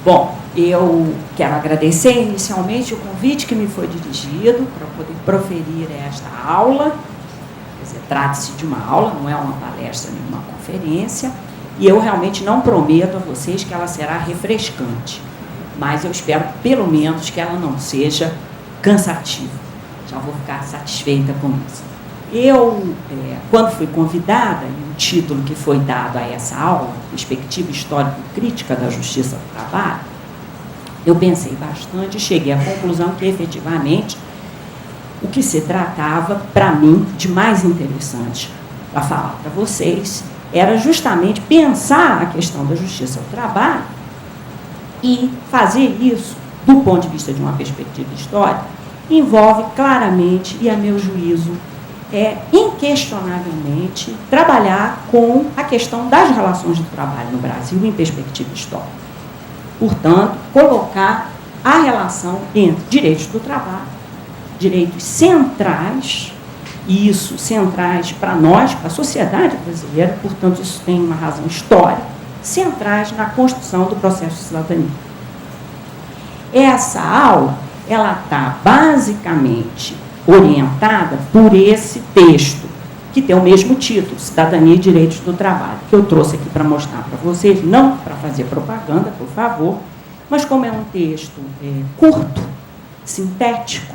Bom, eu quero agradecer inicialmente o convite que me foi dirigido para poder proferir esta aula. Quer dizer, trata-se de uma aula, não é uma palestra nem uma conferência, e eu realmente não prometo a vocês que ela será refrescante, mas eu espero pelo menos que ela não seja cansativa. Já vou ficar satisfeita com isso. Eu, quando fui convidada, e o título que foi dado a essa aula, Perspectiva Histórico-Crítica da Justiça do Trabalho, eu pensei bastante e cheguei à conclusão que, efetivamente, o que se tratava, para mim, de mais interessante para falar para vocês, era justamente pensar a questão da justiça do trabalho e fazer isso, do ponto de vista de uma perspectiva histórica, envolve claramente, e a meu juízo, inquestionavelmente, trabalhar com a questão das relações de trabalho no Brasil em perspectiva histórica. Portanto, colocar a relação entre direitos do trabalho, direitos centrais, e isso centrais para nós, para a sociedade brasileira, portanto, isso tem uma razão histórica, centrais na construção do processo de cidadania. Essa aula, ela está basicamente orientada por esse texto, que tem o mesmo título, Cidadania e Direitos do Trabalho, que eu trouxe aqui para mostrar para vocês, não para fazer propaganda, por favor, mas como é um texto curto, sintético,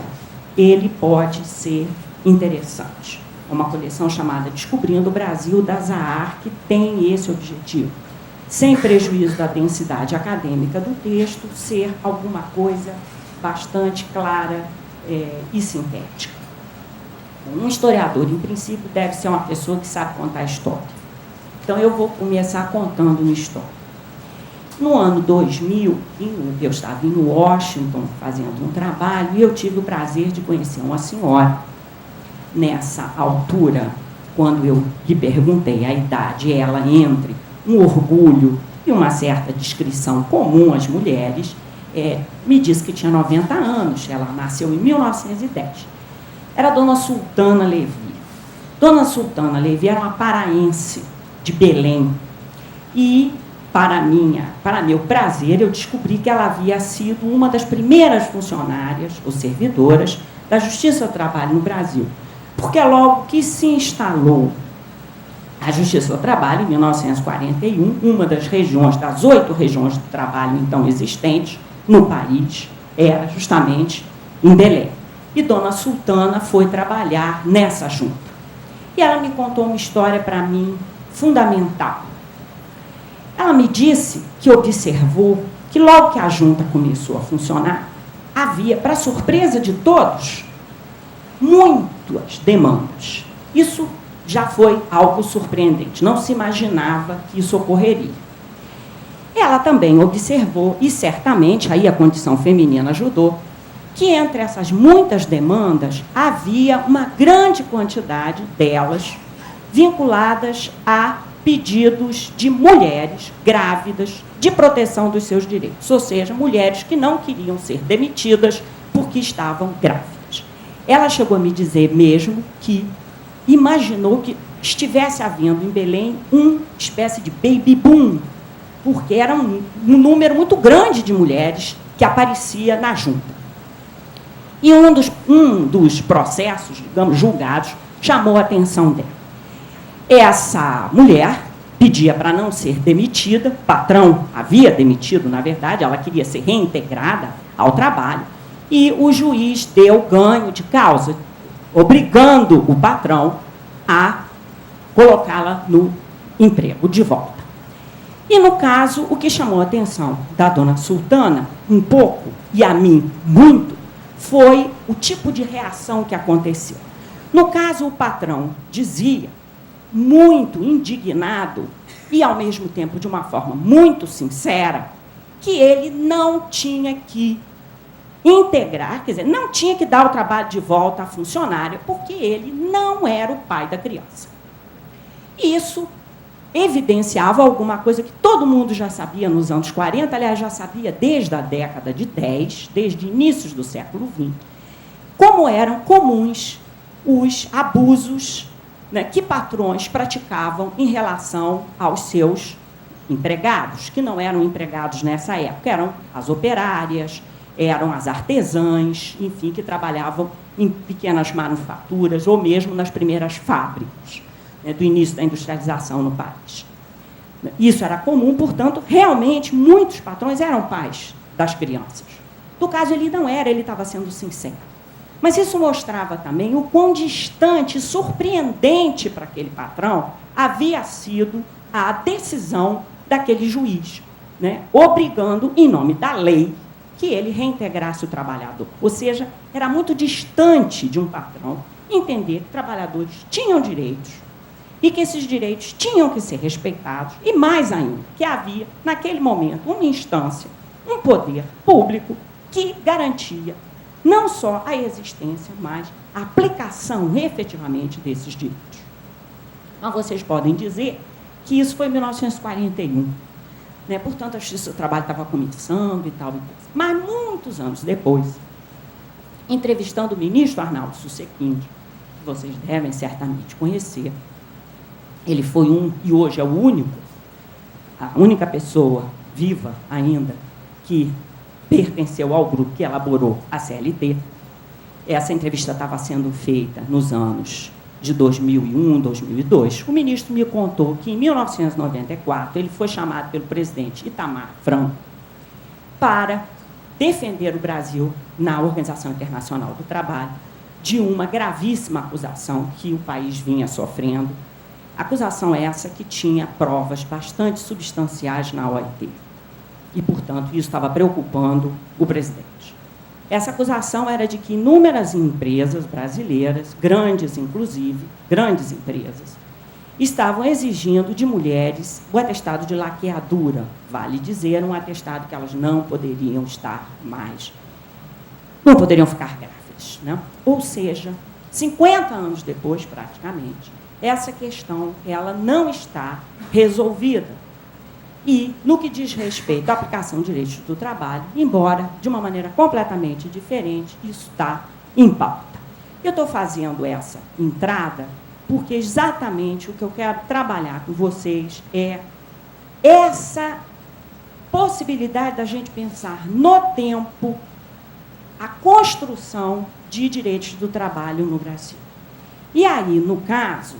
ele pode ser interessante. É uma coleção chamada Descobrindo o Brasil, da Zahar, que tem esse objetivo, sem prejuízo da densidade acadêmica do texto, ser alguma coisa bastante clara e sintética. Um historiador, em princípio, deve ser uma pessoa que sabe contar história. Então, eu vou começar contando uma história. No ano 2000, eu estava em Washington fazendo um trabalho e eu tive o prazer de conhecer uma senhora. Nessa altura, quando eu lhe perguntei a idade, ela, entre um orgulho e uma certa descrição comum às mulheres, me disse que tinha 90 anos, ela nasceu em 1910. Era a Dona Sultana Levi. Dona Sultana Levi era uma paraense de Belém. E, para meu prazer, eu descobri que ela havia sido uma das primeiras funcionárias ou servidoras da Justiça do Trabalho no Brasil. Porque logo que se instalou a Justiça do Trabalho, em 1941, uma das regiões, das 8 regiões do trabalho então existentes no país, era justamente em Belém. E Dona Sultana foi trabalhar nessa junta. E ela me contou uma história, para mim, fundamental. Ela me disse que observou que logo que a junta começou a funcionar, havia, para surpresa de todos, muitas demandas. Isso já foi algo surpreendente, não se imaginava que isso ocorreria. Ela também observou, e certamente aí a condição feminina ajudou, que entre essas muitas demandas havia uma grande quantidade delas vinculadas a pedidos de mulheres grávidas de proteção dos seus direitos, ou seja, mulheres que não queriam ser demitidas porque estavam grávidas. Ela chegou a me dizer mesmo que imaginou que estivesse havendo em Belém uma espécie de baby boom, porque era um número muito grande de mulheres que aparecia na junta. E um dos processos, digamos, julgados, chamou a atenção dela. Essa mulher pedia para não ser demitida, o patrão havia demitido, na verdade, ela queria ser reintegrada ao trabalho, e o juiz deu ganho de causa, obrigando o patrão a colocá-la no emprego de volta. E, no caso, o que chamou a atenção da Dona Sultana, um pouco, e a mim muito, foi o tipo de reação que aconteceu. No caso, o patrão dizia, muito indignado, e, ao mesmo tempo, de uma forma muito sincera, que ele não tinha que integrar, quer dizer, não tinha que dar o trabalho de volta à funcionária, porque ele não era o pai da criança. Isso evidenciava alguma coisa que todo mundo já sabia nos anos 40, aliás, já sabia desde a década de 10, desde inícios do século XX, como eram comuns os abusos, né, que patrões praticavam em relação aos seus empregados, que não eram empregados nessa época, eram as operárias, eram as artesãs, enfim, que trabalhavam em pequenas manufaturas ou mesmo nas primeiras fábricas, né, do início da industrialização no país. Isso era comum, portanto, realmente, muitos patrões eram pais das crianças. No caso, ele não era, ele estava sendo sincero. Mas isso mostrava também o quão distante e surpreendente para aquele patrão havia sido a decisão daquele juiz, né, obrigando, em nome da lei, que ele reintegrasse o trabalhador. Ou seja, era muito distante de um patrão entender que trabalhadores tinham direitos e que esses direitos tinham que ser respeitados, e mais ainda, que havia, naquele momento, uma instância, um poder público que garantia não só a existência, mas a aplicação efetivamente desses direitos. Mas vocês podem dizer que isso foi em 1941. Né? Portanto, a Justiça do Trabalho estava começando e tal. Mas, muitos anos depois, entrevistando o ministro Arnaldo Susequinde, que vocês devem certamente conhecer, ele foi e hoje é a única pessoa viva ainda que pertenceu ao grupo que elaborou a CLT. Essa entrevista estava sendo feita nos anos de 2001, 2002. O ministro me contou que, em 1994, ele foi chamado pelo presidente Itamar Franco para defender o Brasil na Organização Internacional do Trabalho de uma gravíssima acusação que o país vinha sofrendo. Acusação essa que tinha provas bastante substanciais na OIT. E, portanto, isso estava preocupando o presidente. Essa acusação era de que inúmeras empresas brasileiras, grandes inclusive, grandes empresas, estavam exigindo de mulheres o atestado de laqueadura, vale dizer, um atestado que elas não poderiam estar mais, não poderiam ficar grávidas, né? Ou seja, 50 anos depois, praticamente, essa questão ela não está resolvida. E, no que diz respeito à aplicação de direitos do trabalho, embora de uma maneira completamente diferente, isso está em pauta. Eu estou fazendo essa entrada porque exatamente o que eu quero trabalhar com vocês é essa possibilidade da gente pensar no tempo a construção de direitos do trabalho no Brasil. E aí, no caso,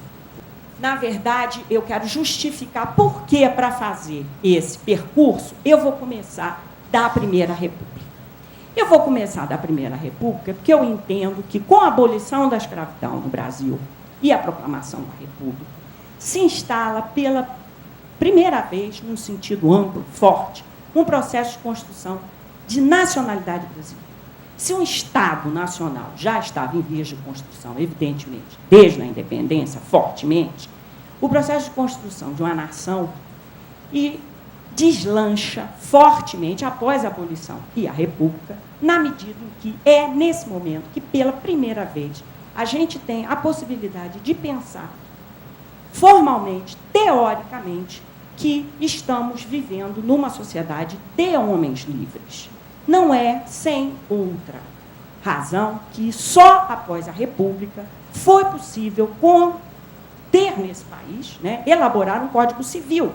na verdade, eu quero justificar por que, para fazer esse percurso, eu vou começar da Primeira República. Eu vou começar da Primeira República porque eu entendo que, com a abolição da escravidão no Brasil e a proclamação da República, se instala pela primeira vez, num sentido amplo, forte, um processo de construção de nacionalidade brasileira. Se um Estado nacional já estava em vias de construção, evidentemente, desde a independência, fortemente, o processo de construção de uma nação deslancha fortemente após a abolição e a República, na medida em que é nesse momento que, pela primeira vez, a gente tem a possibilidade de pensar formalmente, teoricamente, que estamos vivendo numa sociedade de homens livres. Não é sem outra razão que só após a República foi possível ter nesse país, né, elaborar um Código Civil,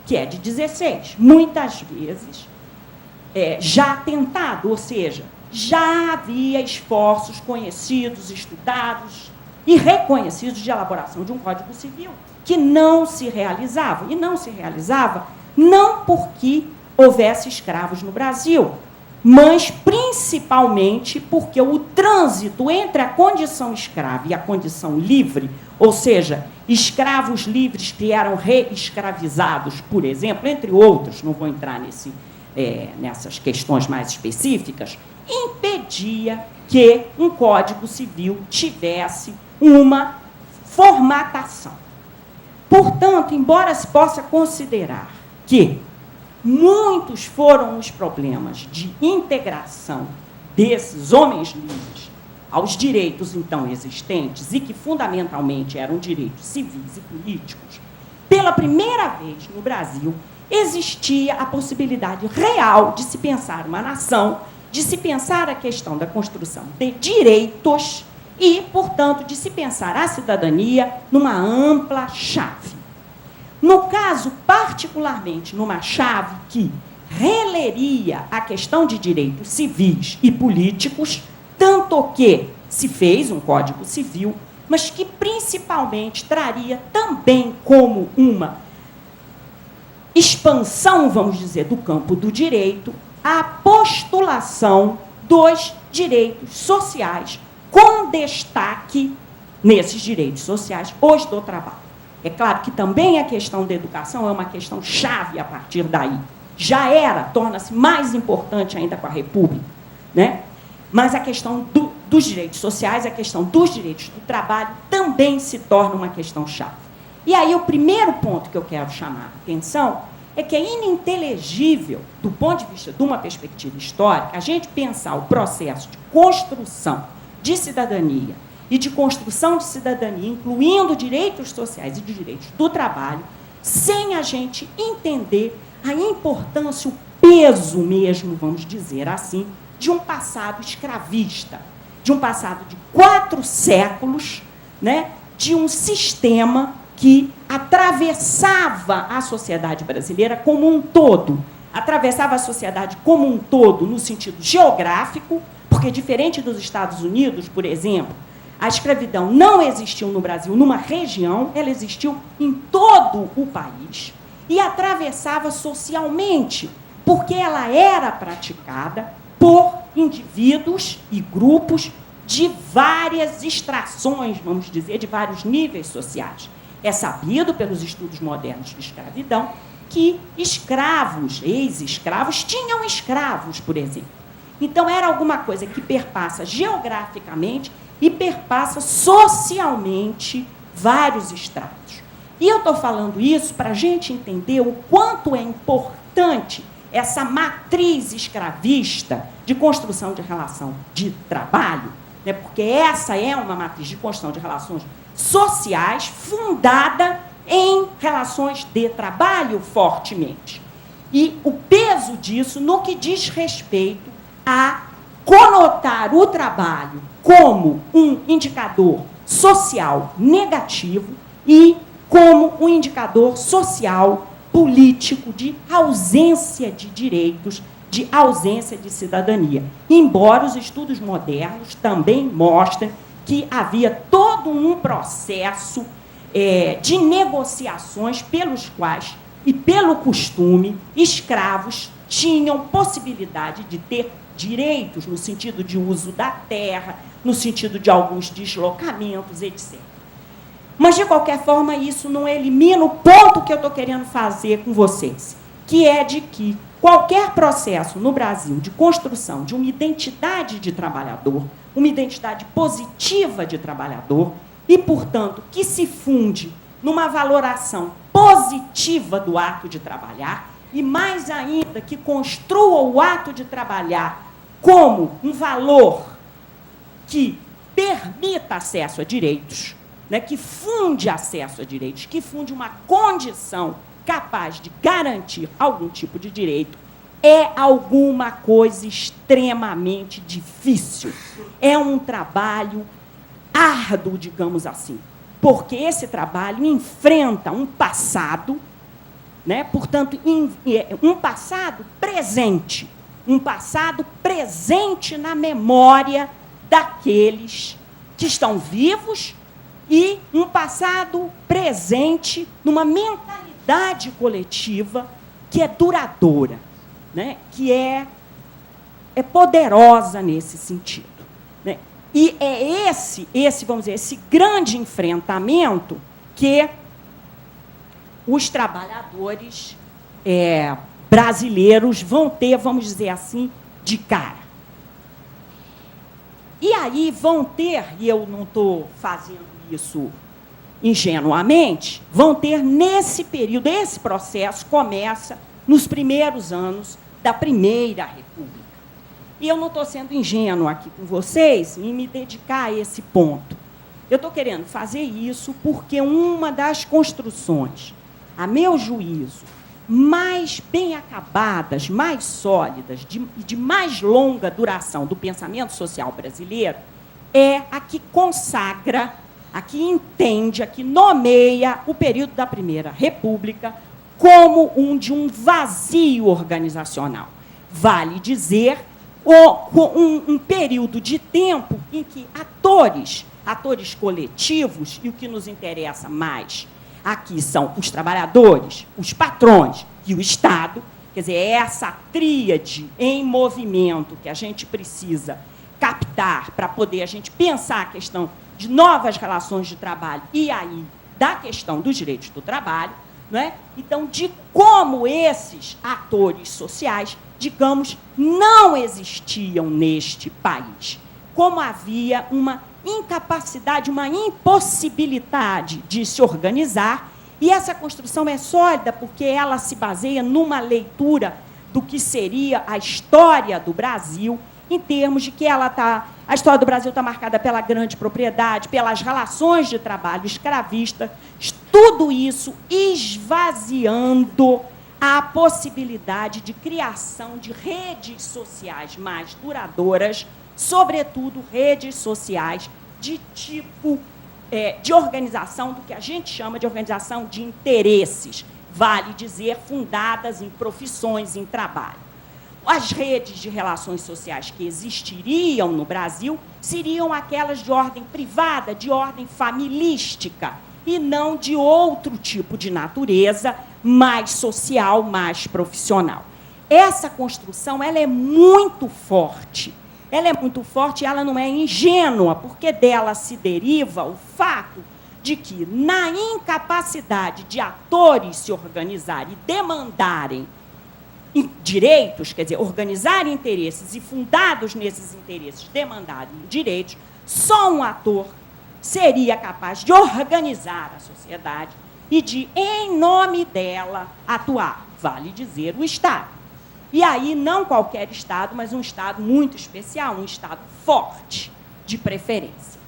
que é de 16, muitas vezes já tentado, ou seja, já havia esforços conhecidos, estudados e reconhecidos de elaboração de um Código Civil, que não se realizava, e não se realizava não porque houvesse escravos no Brasil, mas principalmente porque o trânsito entre a condição escrava e a condição livre, ou seja, escravos livres que eram reescravizados, por exemplo, entre outros, não vou entrar nessas questões mais específicas, impedia que um Código Civil tivesse uma formatação. Portanto, embora se possa considerar que muitos foram os problemas de integração desses homens livres aos direitos então existentes e que fundamentalmente eram direitos civis e políticos, pela primeira vez no Brasil existia a possibilidade real de se pensar uma nação, de se pensar a questão da construção de direitos e, portanto, de se pensar a cidadania numa ampla chave. No caso, particularmente, numa chave que releria a questão de direitos civis e políticos, tanto que se fez um Código Civil, mas que principalmente traria também como uma expansão, vamos dizer, do campo do direito, a postulação dos direitos sociais, com destaque nesses direitos sociais, os do trabalho. É claro que também a questão da educação é uma questão chave a partir daí. Já era, torna-se mais importante ainda com a República, né? Mas a questão dos direitos sociais, a questão dos direitos do trabalho também se torna uma questão chave. E aí o primeiro ponto que eu quero chamar a atenção é que é ininteligível, do ponto de vista de uma perspectiva histórica, a gente pensar o processo de construção de cidadania e de construção de cidadania, incluindo direitos sociais e de direitos do trabalho, sem a gente entender a importância, o peso mesmo, vamos dizer assim, de um passado escravista, de um passado de 4 séculos, né, de um sistema que atravessava a sociedade brasileira como um todo, atravessava a sociedade como um todo no sentido geográfico, porque, diferente dos Estados Unidos, por exemplo, a escravidão não existiu no Brasil numa região, ela existiu em todo o país, e atravessava socialmente, porque ela era praticada por indivíduos e grupos de várias extrações, vamos dizer, de vários níveis sociais. É sabido pelos estudos modernos de escravidão que escravos, ex-escravos, tinham escravos, por exemplo. Então, era alguma coisa que perpassa geograficamente e perpassa socialmente vários estratos. E eu estou falando isso para a gente entender o quanto é importante essa matriz escravista de construção de relação de trabalho, né? Porque essa é uma matriz de construção de relações sociais fundada em relações de trabalho fortemente. E o peso disso no que diz respeito a conotar o trabalho como um indicador social negativo e como um indicador social político de ausência de direitos, de ausência de cidadania. Embora os estudos modernos também mostrem que havia todo um processo de negociações pelos quais, e pelo costume, escravos tinham possibilidade de ter direitos no sentido de uso da terra, no sentido de alguns deslocamentos, etc. Mas, de qualquer forma, isso não elimina o ponto que eu estou querendo fazer com vocês, que é de que qualquer processo no Brasil de construção de uma identidade de trabalhador, uma identidade positiva de trabalhador, e, portanto, que se funde numa valoração positiva do ato de trabalhar, e mais ainda, que construa o ato de trabalhar como um valor que permita acesso a direitos, né, que funde acesso a direitos, que funde uma condição capaz de garantir algum tipo de direito, é alguma coisa extremamente difícil. É um trabalho árduo, digamos assim, porque esse trabalho enfrenta um passado, né, portanto, um passado presente na memória daqueles que estão vivos e um passado presente numa mentalidade coletiva que é duradoura, né? Que é poderosa nesse sentido, né? E é esse, vamos dizer, esse grande enfrentamento que os trabalhadores brasileiros vão ter, vamos dizer assim, de cara. E aí vão ter, e eu não estou fazendo isso ingenuamente, vão ter nesse período, esse processo começa nos primeiros anos da Primeira República. E eu não estou sendo ingênua aqui com vocês em me dedicar a esse ponto. Eu estou querendo fazer isso porque uma das construções, a meu juízo, mais bem acabadas, mais sólidas, de mais longa duração do pensamento social brasileiro, é a que consagra aqui entende, aqui nomeia o período da Primeira República como de um vazio organizacional. Vale dizer, um período de tempo em que atores coletivos, e o que nos interessa mais aqui são os trabalhadores, os patrões e o Estado, quer dizer, é essa tríade em movimento que a gente precisa captar para poder a gente pensar a questão de novas relações de trabalho e aí da questão dos direitos do trabalho, não é? Então, de como esses atores sociais, digamos, não existiam neste país, como havia uma incapacidade, uma impossibilidade de se organizar, e essa construção é sólida porque ela se baseia numa leitura do que seria a história do Brasil, em termos de que a história do Brasil está marcada pela grande propriedade, pelas relações de trabalho escravista, tudo isso esvaziando a possibilidade de criação de redes sociais mais duradouras, sobretudo redes sociais de tipo de organização, do que a gente chama de organização de interesses, vale dizer, fundadas em profissões, em trabalho. As redes de relações sociais que existiriam no Brasil seriam aquelas de ordem privada, de ordem familística, e não de outro tipo de natureza, mais social, mais profissional. Essa construção ela é muito forte. Ela é muito forte e ela não é ingênua, porque dela se deriva o fato de que, na incapacidade de atores se organizarem e demandarem direitos, quer dizer, organizarem interesses e, fundados nesses interesses, demandarem direitos, só um ator seria capaz de organizar a sociedade e de, em nome dela, atuar, vale dizer, o Estado. E aí, não qualquer Estado, mas um Estado muito especial, um Estado forte, de preferência.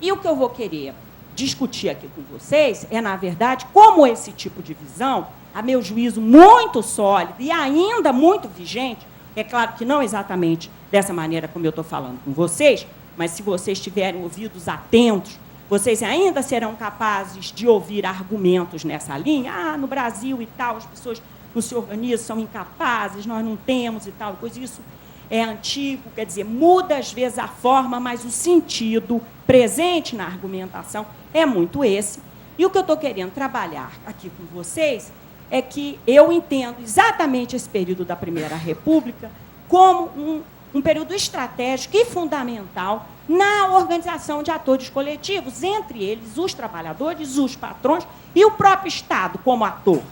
E o que eu vou querer discutir aqui com vocês é, na verdade, como esse tipo de visão, a meu juízo, muito sólido e ainda muito vigente, é claro que não exatamente dessa maneira como eu estou falando com vocês, mas se vocês tiverem ouvidos atentos, vocês ainda serão capazes de ouvir argumentos nessa linha. Ah, no Brasil e tal, as pessoas não se organizam, são incapazes, nós não temos e tal, coisa. Isso é antigo, quer dizer, muda às vezes a forma, mas o sentido presente na argumentação é muito esse. E o que eu estou querendo trabalhar aqui com vocês é que eu entendo exatamente esse período da Primeira República como um período estratégico e fundamental na organização de atores coletivos, entre eles os trabalhadores, os patrões e o próprio Estado como ator.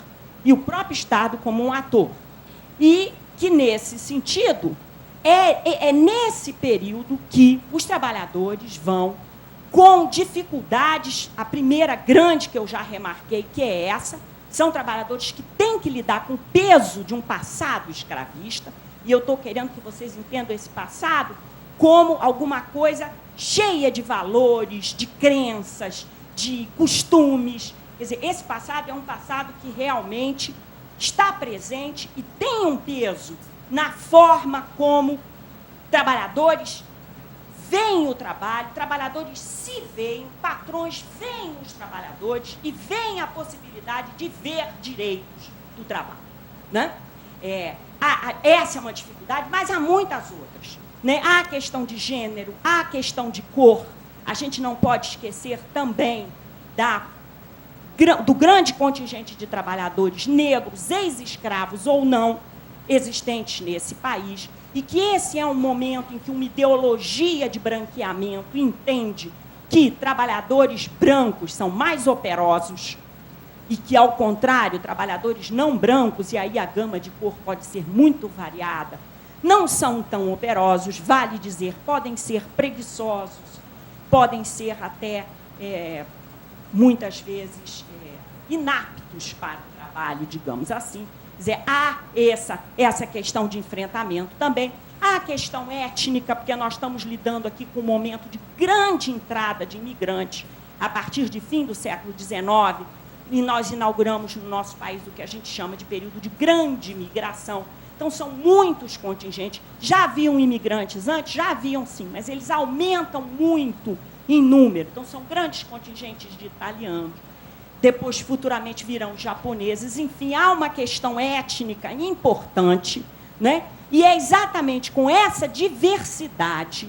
E o próprio Estado como um ator. E que, nesse sentido, é nesse período que os trabalhadores vão, com dificuldades, a primeira grande que eu já remarquei, que é essa, são trabalhadores que têm que lidar com o peso de um passado escravista, e eu estou querendo que vocês entendam esse passado como alguma coisa cheia de valores, de crenças, de costumes. Quer dizer, esse passado é um passado que realmente está presente e tem um peso na forma como trabalhadores veem o trabalho, trabalhadores se veem, patrões veem os trabalhadores e veem a possibilidade de ver direitos do trabalho. Né? Essa é uma dificuldade, mas há muitas outras. Né? Há a questão de gênero, há a questão de cor. A gente não pode esquecer também do grande contingente de trabalhadores negros, ex-escravos ou não, existentes nesse país, e que esse é um momento em que uma ideologia de branqueamento entende que trabalhadores brancos são mais operosos e que, ao contrário, trabalhadores não brancos, e aí a gama de cor pode ser muito variada, não são tão operosos, vale dizer, podem ser preguiçosos, podem ser até, muitas vezes, inaptos para o trabalho, digamos assim. Quer dizer, há essa questão de enfrentamento também. Há a questão étnica, porque nós estamos lidando aqui com um momento de grande entrada de imigrantes a partir de fim do século XIX, e nós inauguramos no nosso país o que a gente chama de período de grande imigração. Então, são muitos contingentes. Já haviam imigrantes antes? Já haviam, sim, mas eles aumentam muito em número. Então, são grandes contingentes de italianos. Depois, futuramente, virão japoneses. Enfim, há uma questão étnica importante, né? E é exatamente com essa diversidade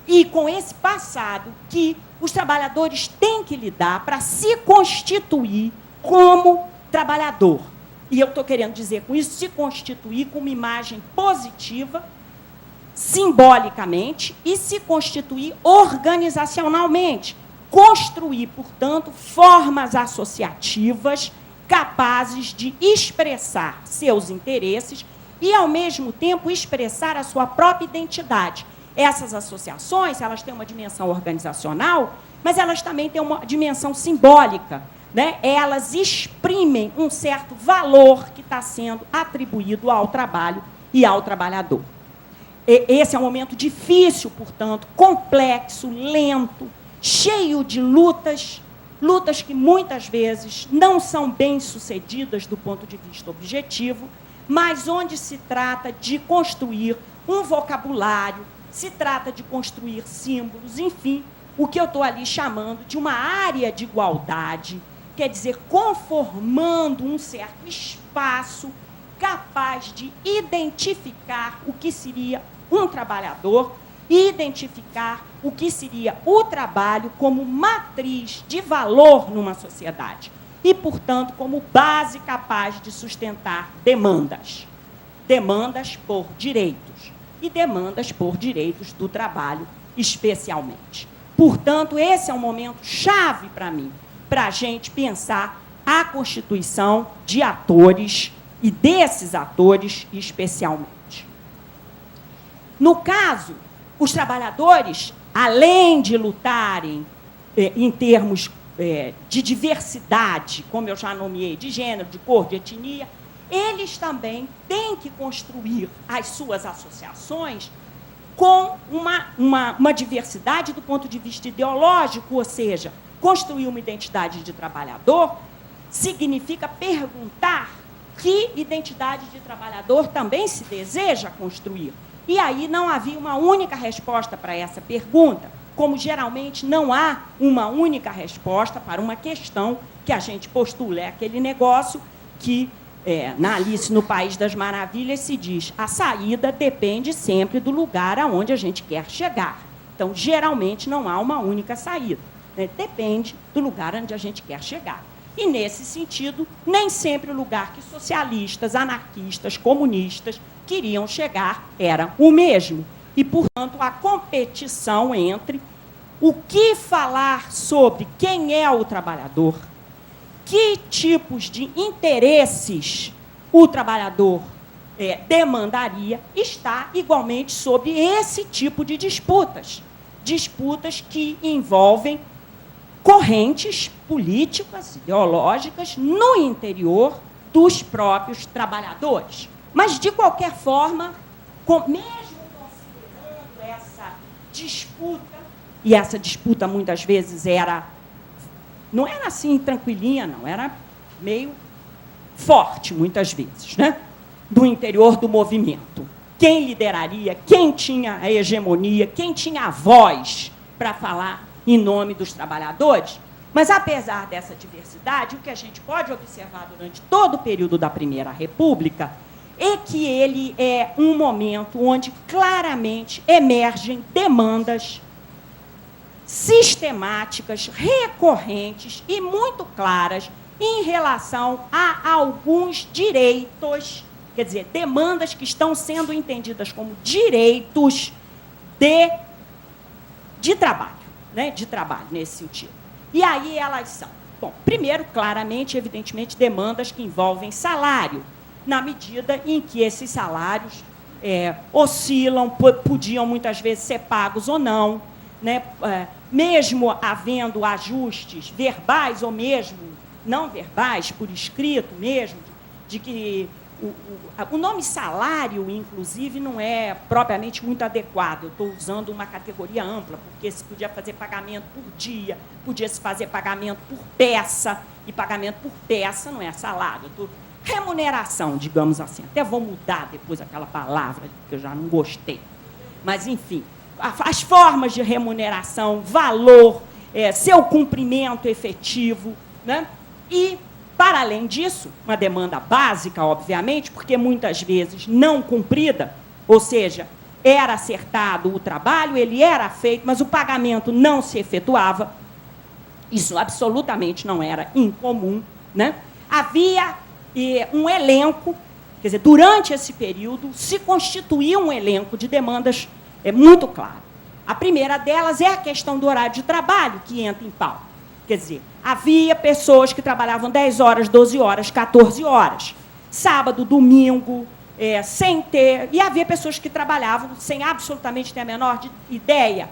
e com esse passado que os trabalhadores têm que lidar para se constituir como trabalhador. E eu estou querendo dizer com isso, se constituir com uma imagem positiva, simbolicamente, e se constituir organizacionalmente. Construir, portanto, formas associativas capazes de expressar seus interesses e, ao mesmo tempo, expressar a sua própria identidade. Essas associações, elas têm uma dimensão organizacional, mas elas também têm uma dimensão simbólica, né? Elas exprimem um certo valor que está sendo atribuído ao trabalho e ao trabalhador. Esse é um momento difícil, portanto, complexo, lento, cheio de lutas, lutas que muitas vezes não são bem-sucedidas do ponto de vista objetivo, mas onde se trata de construir um vocabulário, se trata de construir símbolos, enfim, o que eu estou ali chamando de uma área de igualdade, quer dizer, conformando um certo espaço capaz de identificar o que seria um trabalhador e identificar o que seria o trabalho como matriz de valor numa sociedade e, portanto, como base capaz de sustentar demandas. Demandas por direitos e demandas por direitos do trabalho, especialmente. Portanto, esse é um momento chave para mim, para a gente pensar a constituição de atores e desses atores especialmente. No caso, os trabalhadores, além de lutarem em termos de diversidade, como eu já nomeei, de gênero, de cor, de etnia, eles também têm que construir as suas associações com uma diversidade do ponto de vista ideológico, ou seja, construir uma identidade de trabalhador significa perguntar que identidade de trabalhador também se deseja construir. E aí não havia uma única resposta para essa pergunta, como geralmente não há uma única resposta para uma questão que a gente postula. É aquele negócio que, na Alice no País das Maravilhas, se diz: a saída depende sempre do lugar aonde a gente quer chegar. Então, geralmente, não há uma única saída, né? Depende do lugar onde a gente quer chegar. E, nesse sentido, nem sempre o lugar que socialistas, anarquistas, comunistas queriam chegar era o mesmo. E, portanto, a competição entre o que falar sobre quem é o trabalhador, que tipos de interesses o trabalhador demandaria, está igualmente sobre esse tipo de disputas. Disputas que envolvem correntes políticas, ideológicas, no interior dos próprios trabalhadores. Mas, de qualquer forma, mesmo considerando essa disputa, e essa disputa muitas vezes não era assim tranquilinha, não, era meio forte, muitas vezes, né? Do interior do movimento. Quem lideraria, quem tinha a hegemonia, quem tinha a voz para falar em nome dos trabalhadores. Mas, apesar dessa diversidade, o que a gente pode observar durante todo o período da Primeira República é que ele é um momento onde claramente emergem demandas sistemáticas, recorrentes e muito claras em relação a alguns direitos, quer dizer, demandas que estão sendo entendidas como direitos de trabalho, né? De trabalho, nesse sentido. E aí elas são, bom, primeiro, claramente, evidentemente, demandas que envolvem salário, na medida em que esses salários oscilam, podiam muitas vezes ser pagos ou não, né? Mesmo havendo ajustes verbais ou mesmo não verbais, por escrito mesmo, de que o nome salário, inclusive, não é propriamente muito adequado. Eu estou usando uma categoria ampla, porque se podia fazer pagamento por dia, podia se fazer pagamento por peça, e pagamento por peça não é salário. Remuneração, digamos assim. Até vou mudar depois aquela palavra, que eu já não gostei. Mas, enfim, as formas de remuneração, valor, seu cumprimento efetivo, né? E, para além disso, uma demanda básica, obviamente, porque muitas vezes não cumprida, ou seja, era acertado o trabalho, ele era feito, mas o pagamento não se efetuava. Isso absolutamente não era incomum, né? Havia um elenco, quer dizer, durante esse período, se constituía um elenco de demandas muito claro. A primeira delas é a questão do horário de trabalho, que entra em pauta. Quer dizer, havia pessoas que trabalhavam 10 horas, 12 horas, 14 horas. Sábado, domingo, sem ter... E havia pessoas que trabalhavam sem absolutamente ter a menor ideia,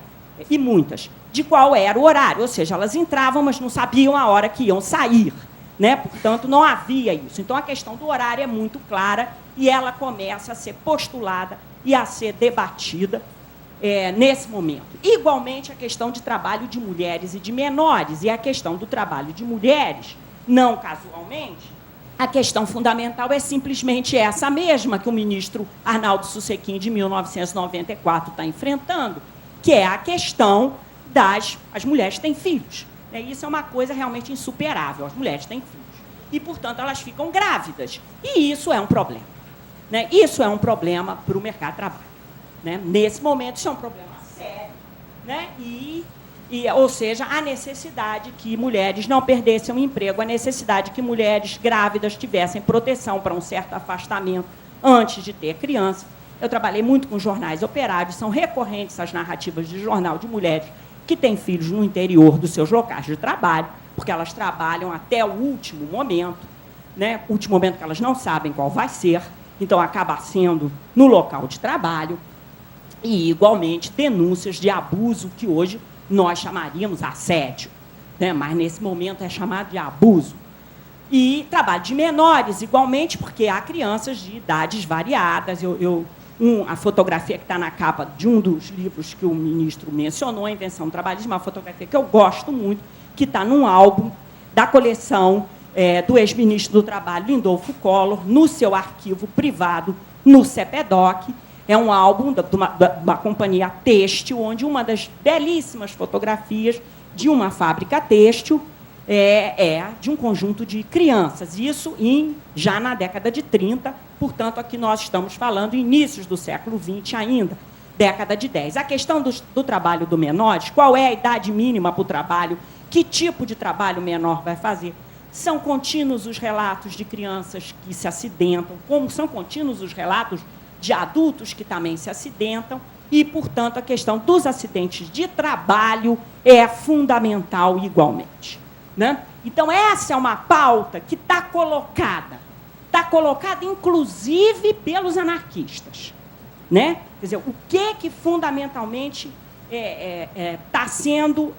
e muitas, de qual era o horário. Ou seja, elas entravam, mas não sabiam a hora que iam sair, né? Portanto, não havia isso. Então, a questão do horário é muito clara e ela começa a ser postulada e a ser debatida nesse momento. Igualmente, a questão de trabalho de mulheres e de menores. E a questão do trabalho de mulheres, não casualmente, a questão fundamental é simplesmente essa mesma que o ministro Arnaldo Susequim, de 1994, está enfrentando, que é a questão as mulheres têm filhos. Isso é uma coisa realmente insuperável. As mulheres têm filhos. E, portanto, elas ficam grávidas. E isso é um problema. Né? Isso é um problema para o mercado de trabalho. Né? Nesse momento, isso é um problema sério. Né? Ou seja, a necessidade que mulheres não perdessem o emprego, a necessidade que mulheres grávidas tivessem proteção para um certo afastamento antes de ter criança. Eu trabalhei muito com jornais operários, são recorrentes as narrativas de jornal de mulheres que têm filhos no interior dos seus locais de trabalho, porque elas trabalham até o último momento, né? Último momento que elas não sabem qual vai ser, então acaba sendo no local de trabalho, e, igualmente, denúncias de abuso, que hoje nós chamaríamos assédio, né? Mas, nesse momento, é chamado de abuso. E trabalho de menores, igualmente, porque há crianças de idades variadas. A fotografia que está na capa de um dos livros que o ministro mencionou, a Invenção do Trabalhismo, uma fotografia que eu gosto muito, que está num álbum da coleção do ex-ministro do Trabalho, Lindolfo Collor, no seu arquivo privado, no CEPEDOC. É um álbum de uma companhia têxtil, onde uma das belíssimas fotografias de uma fábrica têxtil é de um conjunto de crianças. Isso já na década de 30, portanto, aqui nós estamos falando inícios do século XX ainda, década de 10. A questão do trabalho do menores, qual é a idade mínima para o trabalho, que tipo de trabalho o menor vai fazer? São contínuos os relatos de crianças que se acidentam, como são contínuos os relatos de adultos que também se acidentam, e, portanto, a questão dos acidentes de trabalho é fundamental igualmente. Né? Então, essa é uma pauta que está colocada inclusive pelos anarquistas. Né? Quer dizer, o que fundamentalmente está sendo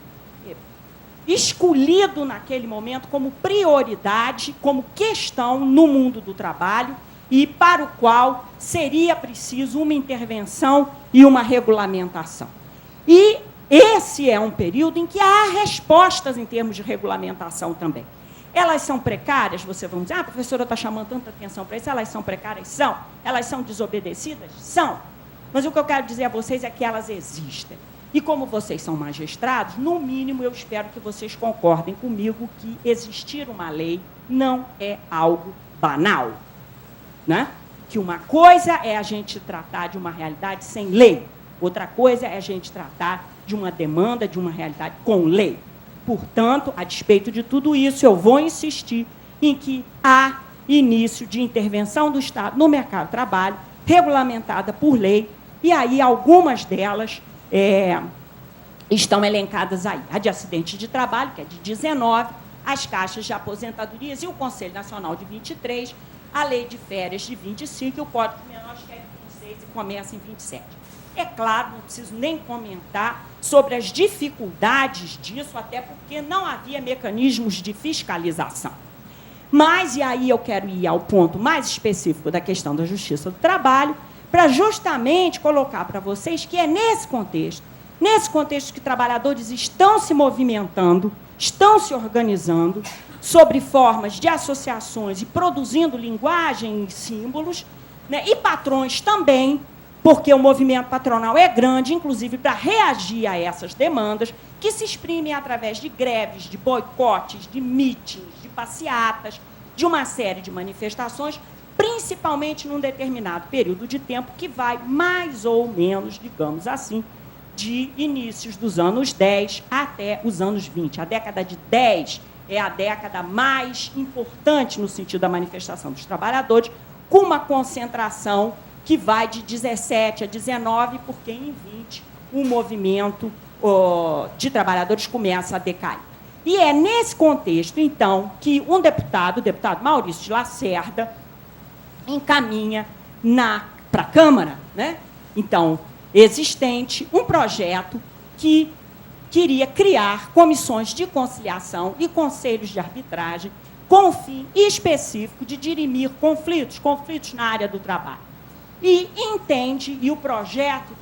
escolhido naquele momento como prioridade, como questão no mundo do trabalho, e para o qual seria preciso uma intervenção e uma regulamentação. E esse é um período em que há respostas em termos de regulamentação também. Elas são precárias, você vai dizer, a professora está chamando tanta atenção para isso, elas são precárias? São. Elas são desobedecidas? São. Mas o que eu quero dizer a vocês é que elas existem. E como vocês são magistrados, no mínimo eu espero que vocês concordem comigo que existir uma lei não é algo banal. Né? Que uma coisa é a gente tratar de uma realidade sem lei, outra coisa é a gente tratar de uma demanda, de uma realidade com lei. Portanto, a despeito de tudo isso, eu vou insistir em que há início de intervenção do Estado no mercado de trabalho, regulamentada por lei, e aí algumas delas estão elencadas aí. A de acidente de trabalho, que é de 19, as caixas de aposentadorias e o Conselho Nacional de 23, a lei de férias de 25 e o Código de Menores, que é de 26 e começa em 27. É claro, não preciso nem comentar sobre as dificuldades disso, até porque não havia mecanismos de fiscalização. Mas, e aí eu quero ir ao ponto mais específico da questão da justiça do trabalho, para justamente colocar para vocês que é nesse contexto que trabalhadores estão se movimentando, estão se organizando, sobre formas de associações e produzindo linguagem e símbolos, né, e patrões também, porque o movimento patronal é grande, inclusive para reagir a essas demandas, que se exprimem através de greves, de boicotes, de mítins, de passeatas, de uma série de manifestações, principalmente num determinado período de tempo que vai mais ou menos, digamos assim, de inícios dos anos 10 até os anos 20. A década de 10 é a década mais importante no sentido da manifestação dos trabalhadores, com uma concentração que vai de 17 a 19, porque em 20 o movimento de trabalhadores começa a decair. E é nesse contexto, então, que um deputado, o deputado Maurício de Lacerda, encaminha para a Câmara, né? Então, existente um projeto que queria criar comissões de conciliação e conselhos de arbitragem com o fim específico de dirimir conflitos na área do trabalho. E entende, e o projeto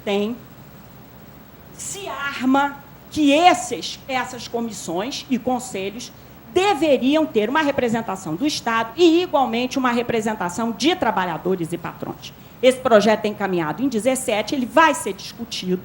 se arma que essas comissões e conselhos deveriam ter uma representação do Estado e, igualmente, uma representação de trabalhadores e patrões. Esse projeto é encaminhado em 17, ele vai ser discutido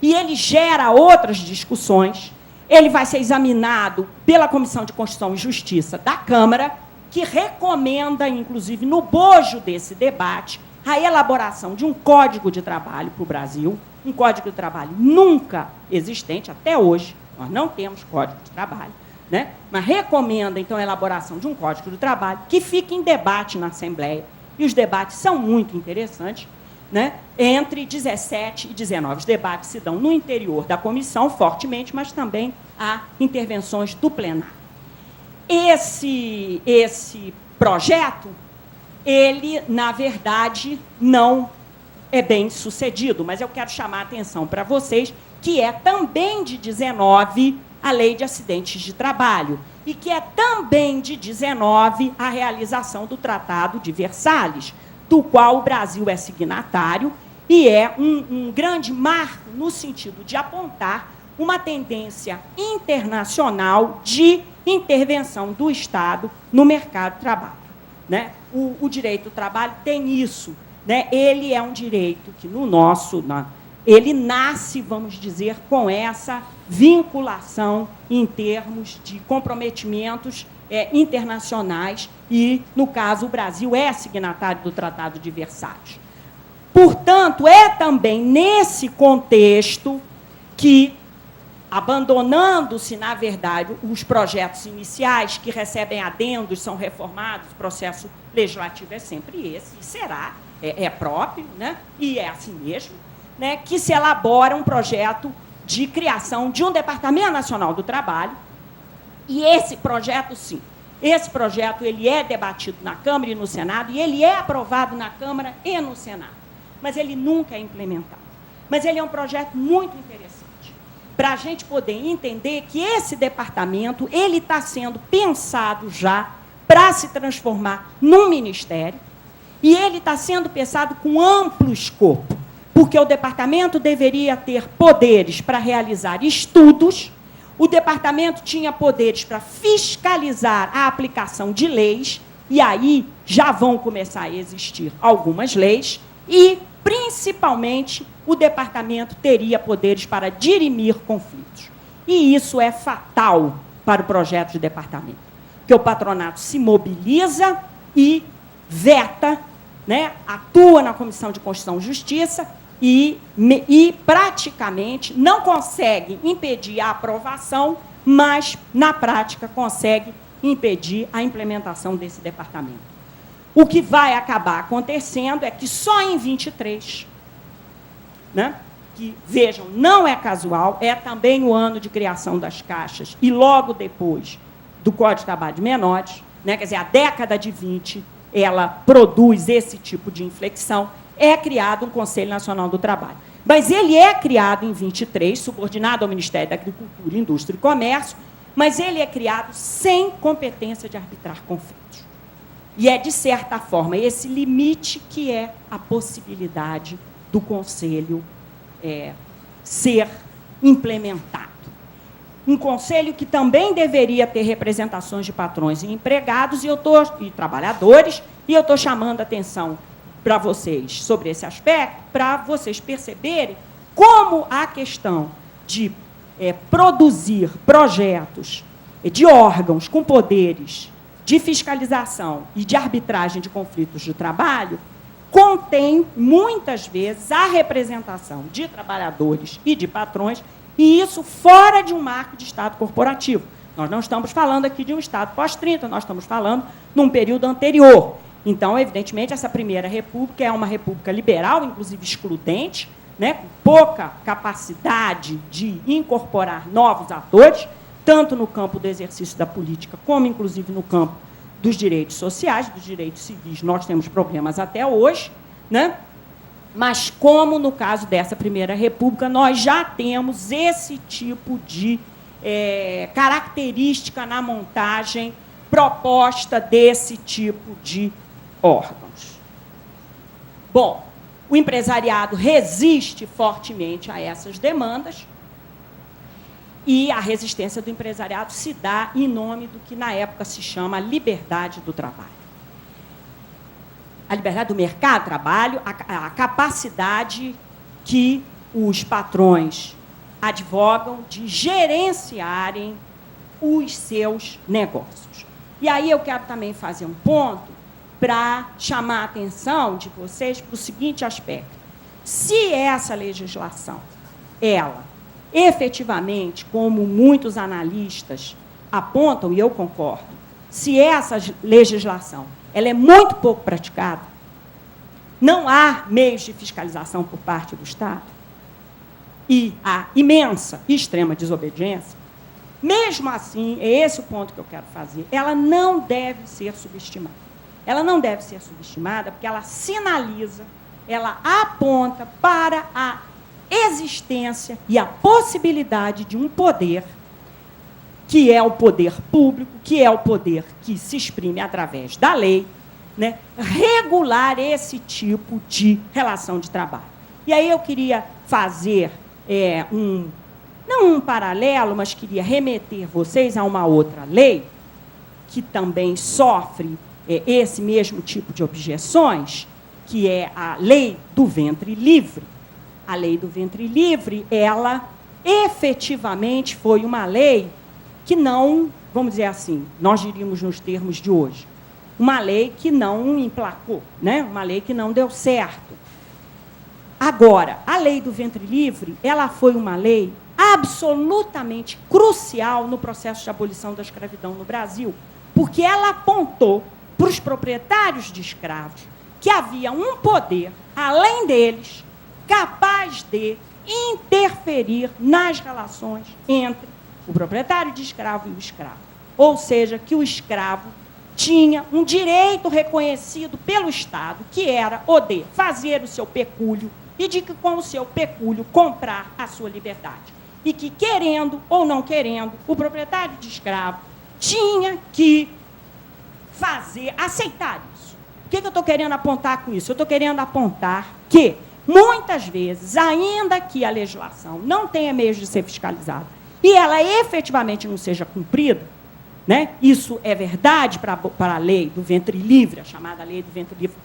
e ele gera outras discussões. Ele vai ser examinado pela Comissão de Constituição e Justiça da Câmara, que recomenda, inclusive, no bojo desse debate, a elaboração de um Código de Trabalho para o Brasil, um Código de Trabalho nunca existente, até hoje, nós não temos Código de Trabalho, né? Mas recomenda, então, a elaboração de um Código de Trabalho que fique em debate na Assembleia, e os debates são muito interessantes, né? Entre 17 e 19. Os debates se dão no interior da comissão, fortemente, mas também há intervenções do plenário. Esse projeto, ele, na verdade, não é bem sucedido, mas eu quero chamar a atenção para vocês que é também de 19 a Lei de Acidentes de Trabalho e que é também de 19 a realização do Tratado de Versalhes, do qual o Brasil é signatário e é um grande marco no sentido de apontar uma tendência internacional de intervenção do Estado no mercado de trabalho, né? O direito do trabalho tem isso, né? Ele é um direito que, ele nasce, vamos dizer, com essa vinculação em termos de comprometimentos internacionais e, no caso, o Brasil é signatário do Tratado de Versalhes. Portanto, é também nesse contexto que, abandonando-se, na verdade, os projetos iniciais que recebem adendos, são reformados, o processo legislativo é sempre esse, e será, é próprio, né? E é assim mesmo, né? Que se elabora um projeto de criação de um Departamento Nacional do Trabalho, e esse projeto, sim, esse projeto ele é debatido na Câmara e no Senado, e ele é aprovado na Câmara e no Senado, mas ele nunca é implementado. Mas ele é um projeto muito interessante, para a gente poder entender que esse departamento ele está sendo pensado já para se transformar num ministério, e ele está sendo pensado com amplo escopo, porque o departamento deveria ter poderes para realizar estudos, o departamento tinha poderes para fiscalizar a aplicação de leis, e aí já vão começar a existir algumas leis, e, principalmente, o departamento teria poderes para dirimir conflitos. E isso é fatal para o projeto de departamento, porque o patronato se mobiliza e veta, né, atua na Comissão de Constituição e Justiça e praticamente não consegue impedir a aprovação, mas, na prática, consegue impedir a implementação desse departamento. O que vai acabar acontecendo é que só em 23, né, que, vejam, não é casual, é também o ano de criação das caixas e logo depois do Código de Trabalho de Menores, né, quer dizer, a década de 20, ela produz esse tipo de inflexão, é criado um Conselho Nacional do Trabalho. Mas ele é criado em 23, subordinado ao Ministério da Agricultura, Indústria e Comércio, mas ele é criado sem competência de arbitrar conflitos. E é, de certa forma, esse limite que é a possibilidade do Conselho ser implementado. Um Conselho que também deveria ter representações de patrões e empregados e trabalhadores, e eu estou chamando a atenção para vocês sobre esse aspecto, para vocês perceberem como a questão de produzir projetos de órgãos com poderes de fiscalização e de arbitragem de conflitos de trabalho contém, muitas vezes, a representação de trabalhadores e de patrões, e isso fora de um marco de Estado corporativo. Nós não estamos falando aqui de um Estado pós-30, nós estamos falando num período anterior. Então, evidentemente, essa primeira república é uma república liberal, inclusive excludente, né, com pouca capacidade de incorporar novos atores, tanto no campo do exercício da política, como, inclusive, no campo dos direitos sociais, dos direitos civis. Nós temos problemas até hoje, né? Mas, como no caso dessa Primeira República, nós já temos esse tipo de característica na montagem proposta desse tipo de órgãos. Bom, o empresariado resiste fortemente a essas demandas e a resistência do empresariado se dá em nome do que, na época, se chama liberdade do trabalho. A liberdade do mercado de trabalho, a capacidade que os patrões advogam de gerenciarem os seus negócios. E aí eu quero também fazer um ponto para chamar a atenção de vocês para o seguinte aspecto. Se essa legislação, ela, efetivamente, como muitos analistas apontam, e eu concordo, se essa legislação ela é muito pouco praticada, não há meios de fiscalização por parte do Estado, e há imensa e extrema desobediência, mesmo assim, é esse o ponto que eu quero fazer, ela não deve ser subestimada. Ela não deve ser subestimada porque ela sinaliza, ela aponta para a existência e a possibilidade de um poder, que é o poder público, que é o poder que se exprime através da lei, né, regular esse tipo de relação de trabalho. E aí eu queria fazer não um paralelo, mas queria remeter vocês a uma outra lei que também sofre esse mesmo tipo de objeções, que é a Lei do Ventre Livre. A Lei do Ventre Livre, ela efetivamente foi uma lei que não, vamos dizer assim, nós diríamos nos termos de hoje, uma lei que não emplacou, né? Uma lei que não deu certo. Agora, a Lei do Ventre Livre, ela foi uma lei absolutamente crucial no processo de abolição da escravidão no Brasil, porque ela apontou para os proprietários de escravos que havia um poder, além deles, capaz de interferir nas relações entre o proprietário de escravo e o escravo. Ou seja, que o escravo tinha um direito reconhecido pelo Estado, que era o de fazer o seu pecúlio e de que, com o seu pecúlio, comprar a sua liberdade. E que, querendo ou não querendo, o proprietário de escravo tinha que aceitar isso. O que eu estou querendo apontar com isso? Eu estou querendo apontar que, muitas vezes, ainda que a legislação não tenha meios de ser fiscalizada e ela efetivamente não seja cumprida, né? Isso é verdade para a lei do ventre livre, a chamada lei do ventre livre,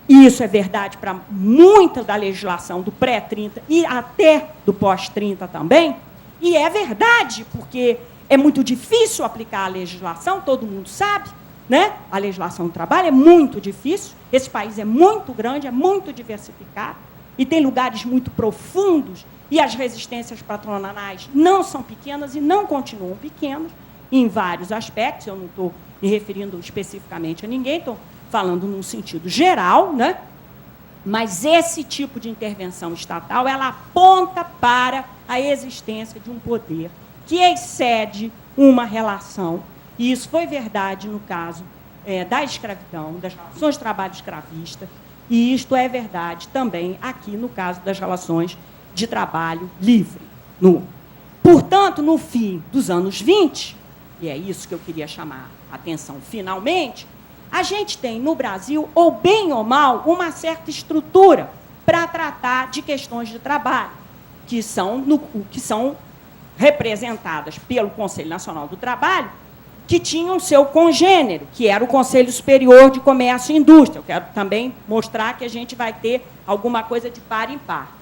e isso é verdade para muita da legislação do pré-30 e até do pós-30 também, e é verdade porque é muito difícil aplicar a legislação, todo mundo sabe, né? A legislação do trabalho é muito difícil, esse país é muito grande, é muito diversificado, e tem lugares muito profundos, e as resistências patronais não são pequenas e não continuam pequenas, em vários aspectos. Eu não estou me referindo especificamente a ninguém, estou falando num sentido geral, né? Mas esse tipo de intervenção estatal, ela aponta para a existência de um poder que excede uma relação. E isso foi verdade no caso da escravidão, das relações de trabalho escravista, e isto é verdade também aqui no caso das relações de trabalho livre. Portanto, no fim dos anos 20, e é isso que eu queria chamar a atenção finalmente, a gente tem no Brasil, ou bem ou mal, uma certa estrutura para tratar de questões de trabalho, que são representadas pelo Conselho Nacional do Trabalho que tinham seu congênero, que era o Conselho Superior de Comércio e Indústria. Eu quero também mostrar que a gente vai ter alguma coisa de par em par.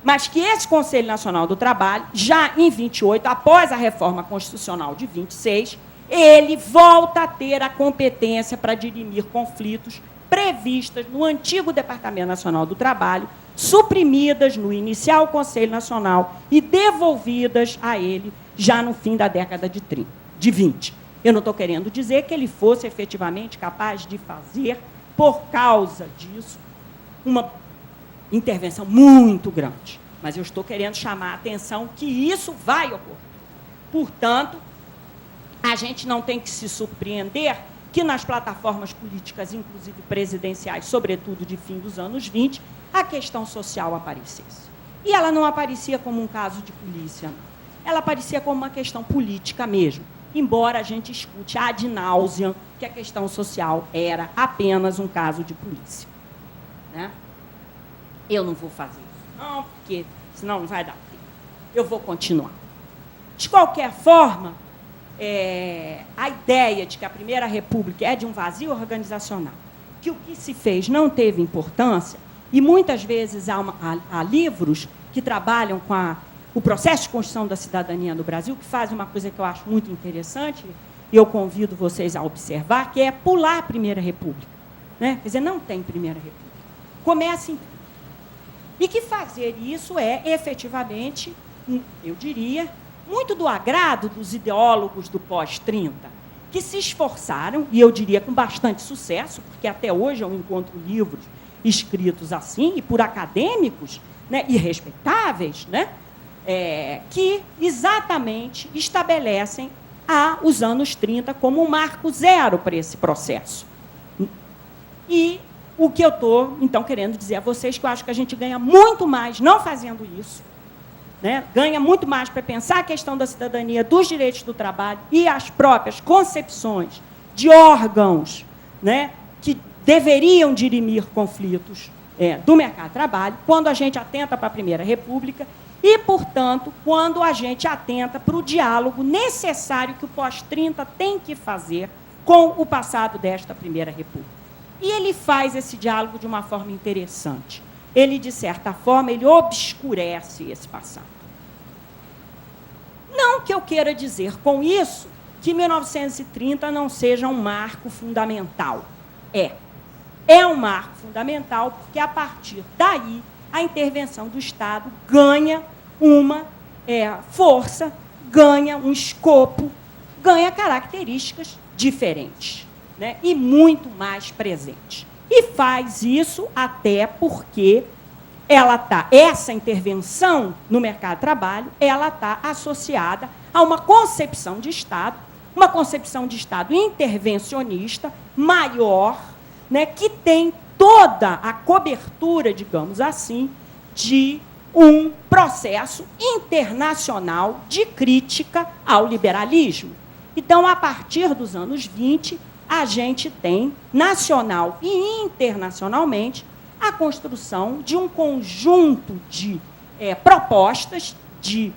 Mas que esse Conselho Nacional do Trabalho, já em 28, após a reforma constitucional de 26, ele volta a ter a competência para dirimir conflitos previstas no antigo Departamento Nacional do Trabalho, suprimidas no inicial Conselho Nacional e devolvidas a ele já no fim da década de 20. Eu não estou querendo dizer que ele fosse efetivamente capaz de fazer, por causa disso, uma intervenção muito grande. Mas eu estou querendo chamar a atenção que isso vai ocorrer. Portanto, a gente não tem que se surpreender que nas plataformas políticas, inclusive presidenciais, sobretudo de fim dos anos 20, a questão social aparecesse. E ela não aparecia como um caso de polícia, não. Ela aparecia como uma questão política mesmo, embora a gente escute ad nauseam que a questão social era apenas um caso de polícia. Né? Eu não vou fazer isso, não, porque senão não vai dar tempo. Eu vou continuar. De qualquer forma, a ideia de que a Primeira República é de um vazio organizacional, que o que se fez não teve importância, e muitas vezes há livros que trabalham com o processo de construção da cidadania no Brasil, que fazem uma coisa que eu acho muito interessante, e eu convido vocês a observar, que é pular a Primeira República. Né? Quer dizer, não tem Primeira República. Começa em... E que fazer isso é, efetivamente, eu diria, muito do agrado dos ideólogos do pós-30, que se esforçaram, e eu diria com bastante sucesso, porque até hoje eu encontro livros escritos assim, e por acadêmicos, né, irrespeitáveis, né, que exatamente estabelecem os anos 30 como um marco zero para esse processo. E o que eu estou, então, querendo dizer a vocês, que eu acho que a gente ganha muito mais não fazendo isso, né? Ganha muito mais para pensar a questão da cidadania, dos direitos do trabalho e as próprias concepções de órgãos, né, que deveriam dirimir conflitos do mercado de trabalho, quando a gente atenta para a Primeira República e, portanto, quando a gente atenta para o diálogo necessário que o pós-30 tem que fazer com o passado desta Primeira República. E ele faz esse diálogo de uma forma interessante. Ele, de certa forma, ele obscurece esse passado. Não que eu queira dizer com isso que 1930 não seja um marco fundamental. É um marco fundamental porque, a partir daí, a intervenção do Estado ganha uma força, ganha um escopo, ganha características diferentes, né, e muito mais presentes. E faz isso até porque essa intervenção no mercado de trabalho, ela está associada a uma concepção de Estado intervencionista maior, né, que tem toda a cobertura, digamos assim, de um processo internacional de crítica ao liberalismo. Então, a partir dos anos 20, a gente tem, nacional e internacionalmente, a construção de um conjunto de propostas de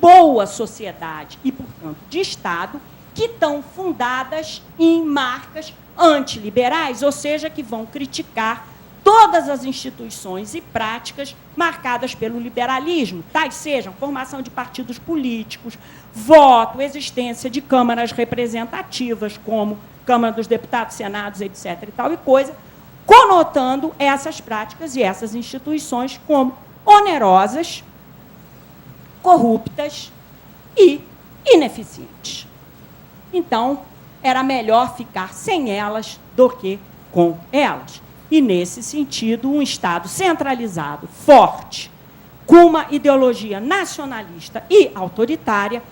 boa sociedade e, portanto, de Estado, que estão fundadas em marcas antiliberais, ou seja, que vão criticar todas as instituições e práticas marcadas pelo liberalismo, tais sejam formação de partidos políticos, voto, existência de câmaras representativas, como Câmara dos Deputados, Senados, etc., e tal e coisa, conotando essas práticas e essas instituições como onerosas, corruptas e ineficientes. Então, era melhor ficar sem elas do que com elas. E, nesse sentido, um Estado centralizado, forte, com uma ideologia nacionalista e autoritária,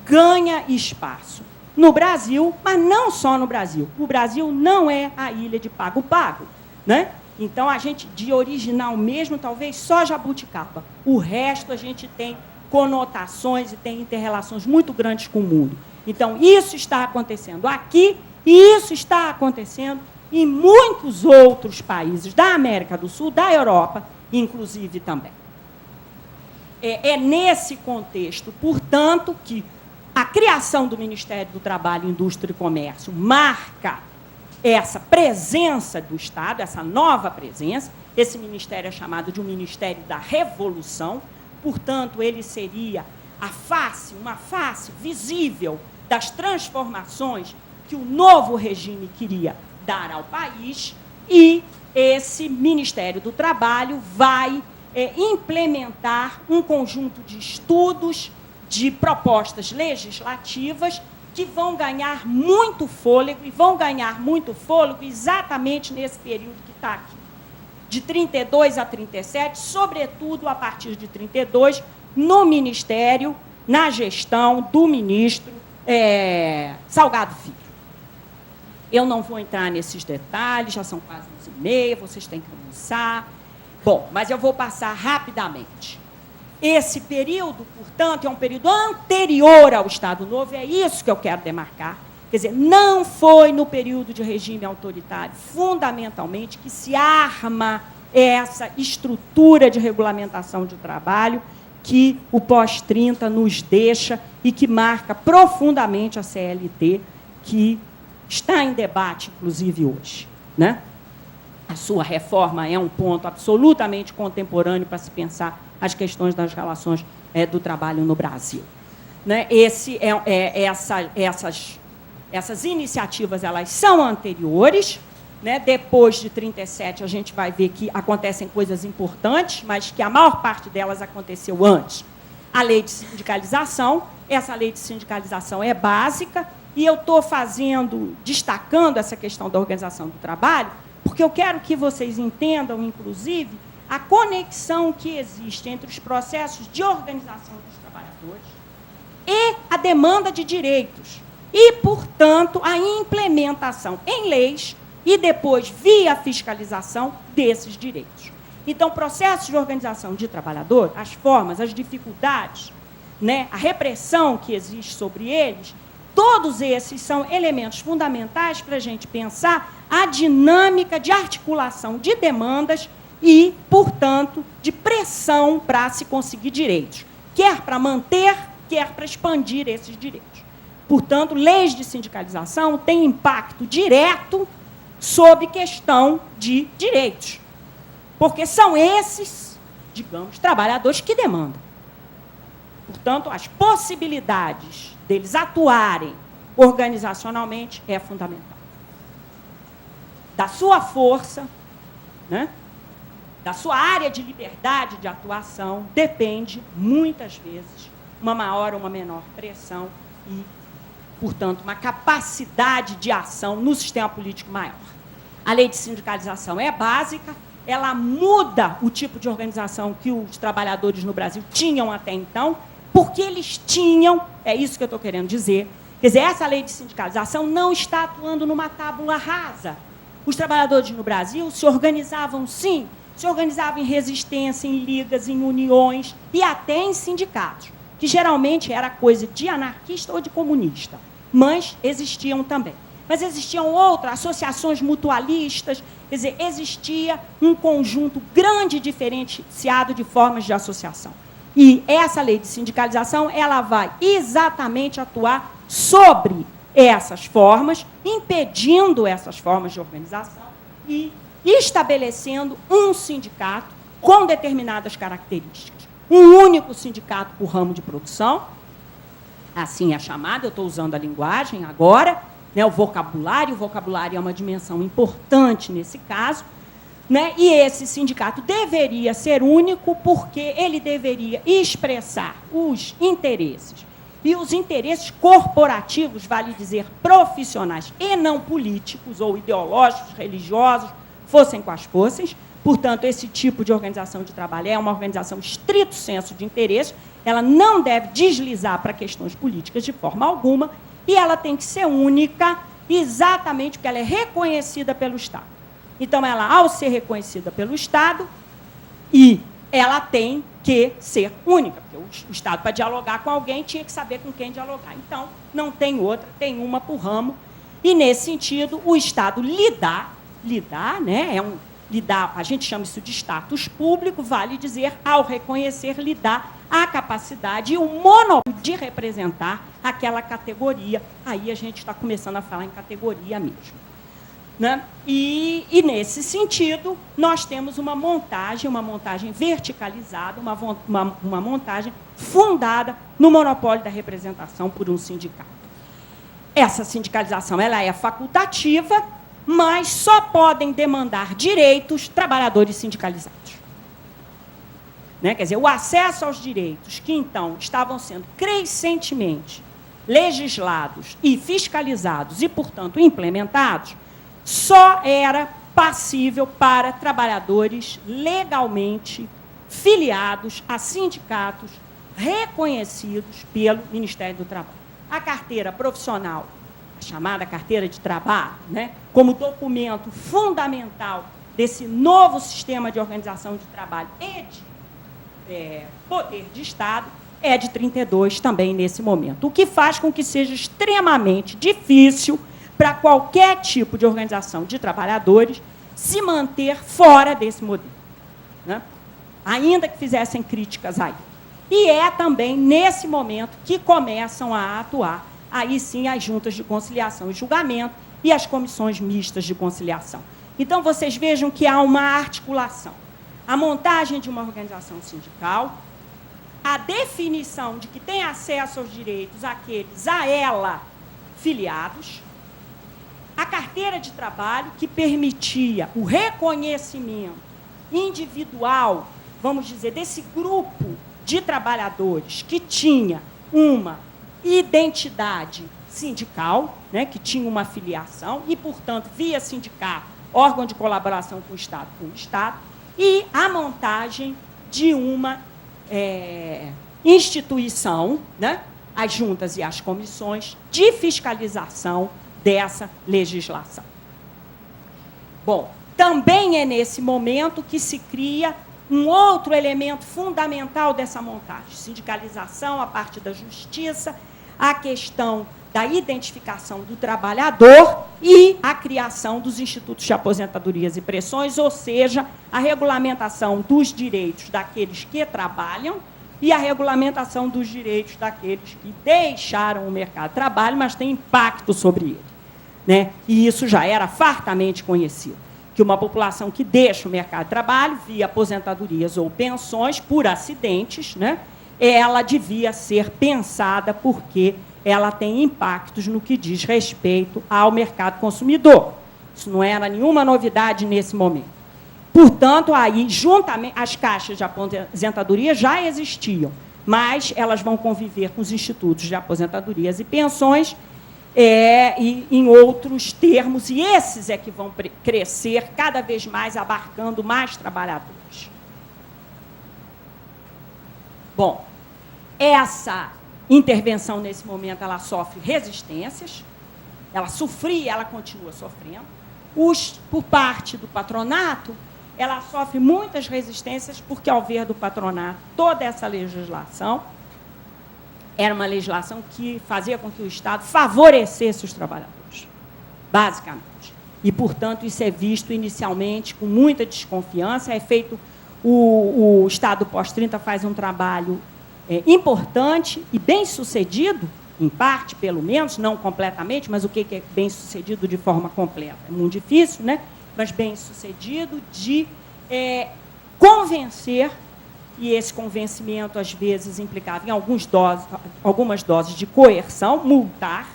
ganha espaço no Brasil, mas não só no Brasil. O Brasil não é a ilha de Pago-Pago, né? Então, a gente, de original mesmo, talvez só Jabuticaba. O resto, a gente tem conotações e tem interrelações muito grandes com o mundo. Então, isso está acontecendo aqui e isso está acontecendo em muitos outros países da América do Sul, da Europa, inclusive também. É nesse contexto, portanto, que A criação do Ministério do Trabalho, Indústria e Comércio marca essa presença do Estado, essa nova presença. Esse ministério é chamado de um Ministério da Revolução, portanto, ele seria uma face visível das transformações que o novo regime queria dar ao país, e esse Ministério do Trabalho vai implementar um conjunto de estudos, de propostas legislativas que vão ganhar muito fôlego, e vão ganhar muito fôlego exatamente nesse período que está aqui, de 32 a 37, sobretudo a partir de 32, no Ministério, na gestão do ministro Salgado Filho. Eu não vou entrar nesses detalhes, já são quase 11h30, vocês têm que almoçar. Bom, mas eu vou passar rapidamente. Esse período, portanto, é um período anterior ao Estado Novo, é isso que eu quero demarcar. Quer dizer, não foi no período de regime autoritário, fundamentalmente, que se arma essa estrutura de regulamentação de trabalho que o pós-30 nos deixa e que marca profundamente a CLT, que está em debate, inclusive, hoje, né? A sua reforma é um ponto absolutamente contemporâneo para se pensar as questões das relações do trabalho no Brasil. Né? Essas iniciativas elas são anteriores, né? Depois de 37, a gente vai ver que acontecem coisas importantes, mas que a maior parte delas aconteceu antes. A lei de sindicalização, essa lei de sindicalização é básica, e eu estou destacando essa questão da organização do trabalho, porque eu quero que vocês entendam, inclusive, a conexão que existe entre os processos de organização dos trabalhadores e a demanda de direitos, e, portanto, a implementação em leis e depois, via fiscalização, desses direitos. Então, processos de organização de trabalhador, as formas, as dificuldades, né, a repressão que existe sobre eles, todos esses são elementos fundamentais para a gente pensar a dinâmica de articulação de demandas e, portanto, de pressão para se conseguir direitos, quer para manter, quer para expandir esses direitos. Portanto, leis de sindicalização têm impacto direto sobre questão de direitos, porque são esses, digamos, trabalhadores que demandam. Portanto, as possibilidades deles atuarem organizacionalmente é fundamental. Da sua força, né, da sua área de liberdade de atuação, depende, muitas vezes, uma maior ou uma menor pressão e, portanto, uma capacidade de ação no sistema político maior. A lei de sindicalização é básica, ela muda o tipo de organização que os trabalhadores no Brasil tinham até então, porque eles tinham, é isso que eu estou querendo dizer, quer dizer, essa lei de sindicalização não está atuando numa tábula rasa. Os trabalhadores no Brasil se organizavam, sim, se organizavam em resistência, em ligas, em uniões e até em sindicatos, que geralmente era coisa de anarquista ou de comunista, mas existiam também. Mas existiam outras, associações mutualistas, quer dizer, existia um conjunto grande e diferenciado de formas de associação. E essa lei de sindicalização, ela vai exatamente atuar sobre essas formas, impedindo essas formas de organização e estabelecendo um sindicato com determinadas características. Um único sindicato por ramo de produção, assim é chamado, eu estou usando a linguagem agora, né, o vocabulário é uma dimensão importante nesse caso, né, e esse sindicato deveria ser único porque ele deveria expressar os interesses, e os interesses corporativos, vale dizer, profissionais e não políticos ou ideológicos, religiosos, fossem quais fossem. Portanto, esse tipo de organização de trabalho é uma organização estrito senso de interesse, ela não deve deslizar para questões políticas de forma alguma, e ela tem que ser única exatamente porque ela é reconhecida pelo Estado. Então, ela, ao ser reconhecida pelo Estado, e ela tem que ser única, porque o Estado, para dialogar com alguém, tinha que saber com quem dialogar. Então, não tem outra, tem uma por ramo, e, nesse sentido, o Estado lidar, né, lidar, a gente chama isso de status público, vale dizer, ao reconhecer, lidar a capacidade e o monopólio de representar aquela categoria. Aí a gente está começando a falar em categoria mesmo. Né? E nesse sentido, nós temos uma montagem verticalizada, uma montagem fundada no monopólio da representação por um sindicato. Essa sindicalização ela é facultativa, mas só podem demandar direitos trabalhadores sindicalizados. Né? Quer dizer, o acesso aos direitos que, então, estavam sendo crescentemente legislados e fiscalizados e, portanto, implementados, só era passível para trabalhadores legalmente filiados a sindicatos reconhecidos pelo Ministério do Trabalho. A carteira profissional, a chamada carteira de trabalho, né, como documento fundamental desse novo sistema de organização de trabalho e de poder de Estado, é de 32 também nesse momento, o que faz com que seja extremamente difícil para qualquer tipo de organização de trabalhadores se manter fora desse modelo, né? Ainda que fizessem críticas aí. E é também nesse momento que começam a atuar, aí sim, as juntas de conciliação e julgamento e as comissões mistas de conciliação. Então, vocês vejam que há uma articulação. A montagem de uma organização sindical, a definição de que tem acesso aos direitos aqueles a ela filiados, a carteira de trabalho, que permitia o reconhecimento individual, vamos dizer, desse grupo de trabalhadores que tinha uma identidade sindical, né, que tinha uma filiação e, portanto, via sindicato, órgão de colaboração com o Estado, e a montagem de uma instituição, né, as juntas e as comissões de fiscalização dessa legislação. Bom, também é nesse momento que se cria um outro elemento fundamental dessa montagem, sindicalização a partir da justiça, a questão da identificação do trabalhador e a criação dos institutos de aposentadorias e pressões, ou seja, a regulamentação dos direitos daqueles que trabalham e a regulamentação dos direitos daqueles que deixaram o mercado de trabalho, mas têm impacto sobre ele. Né? E isso já era fartamente conhecido, que uma população que deixa o mercado de trabalho, via aposentadorias ou pensões, por acidentes, né, ela devia ser pensada porque ela tem impactos no que diz respeito ao mercado consumidor. Isso não era nenhuma novidade nesse momento. Portanto, aí, juntamente, as caixas de aposentadoria já existiam, mas elas vão conviver com os institutos de aposentadorias e pensões, e em outros termos, e esses é que vão crescer cada vez mais, abarcando mais trabalhadores. Bom, essa intervenção, nesse momento, ela sofre resistências, ela sofria e ela continua sofrendo. Por parte do patronato, ela sofre muitas resistências, porque, ao ver do patronato toda essa legislação, era uma legislação que fazia com que o Estado favorecesse os trabalhadores, basicamente. E, portanto, isso é visto inicialmente com muita desconfiança. É feito, o Estado pós-30 faz um trabalho importante e bem-sucedido, em parte, pelo menos, não completamente, mas o que é bem-sucedido de forma completa? É muito difícil, né? Mas bem-sucedido de convencer, e esse convencimento, às vezes, implicava em algumas doses de coerção, multar,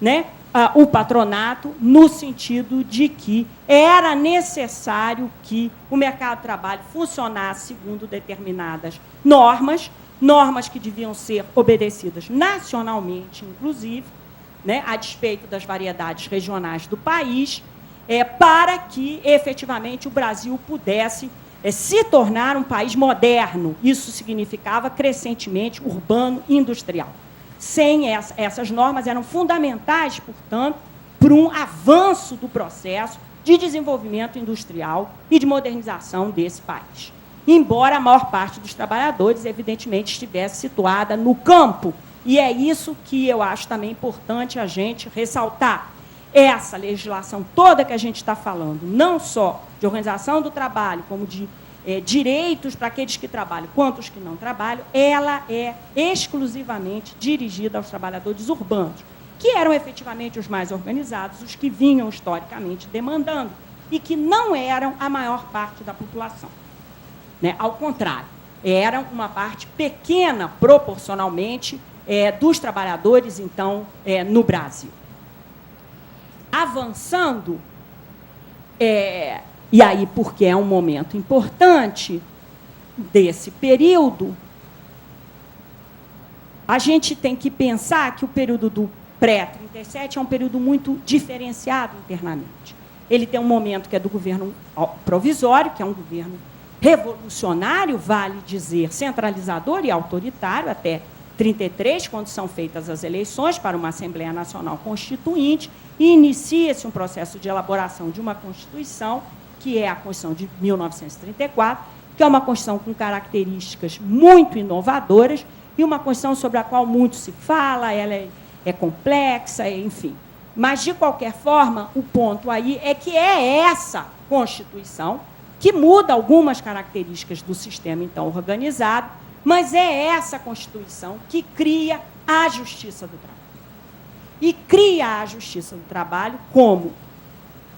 né, o patronato, no sentido de que era necessário que o mercado de trabalho funcionasse segundo determinadas normas que deviam ser obedecidas nacionalmente, inclusive, né, a despeito das variedades regionais do país, para que, efetivamente, o Brasil pudesse se tornar um país moderno. Isso significava crescentemente urbano e industrial. Sem essas normas, eram fundamentais, portanto, para um avanço do processo de desenvolvimento industrial e de modernização desse país. Embora a maior parte dos trabalhadores, evidentemente, estivesse situada no campo. E é isso que eu acho também importante a gente ressaltar. Essa legislação toda que a gente está falando, não só de organização do trabalho, como de direitos para aqueles que trabalham quanto os que não trabalham, ela é exclusivamente dirigida aos trabalhadores urbanos, que eram efetivamente os mais organizados, os que vinham historicamente demandando, e que não eram a maior parte da população. Né? Ao contrário, eram uma parte pequena, proporcionalmente, dos trabalhadores, então, no Brasil. Avançando, e aí, porque é um momento importante desse período, a gente tem que pensar que o período do pré-37 é um período muito diferenciado internamente. Ele tem um momento que é do governo provisório, que é um governo revolucionário, vale dizer, centralizador e autoritário, até 33, quando são feitas as eleições para uma Assembleia Nacional Constituinte, e inicia-se um processo de elaboração de uma Constituição, que é a Constituição de 1934, que é uma Constituição com características muito inovadoras, e uma Constituição sobre a qual muito se fala, ela é complexa, enfim. Mas, de qualquer forma, o ponto aí é que é essa Constituição que muda algumas características do sistema, então, organizado, mas é essa Constituição que cria a Justiça do Trabalho. E cria a Justiça do Trabalho como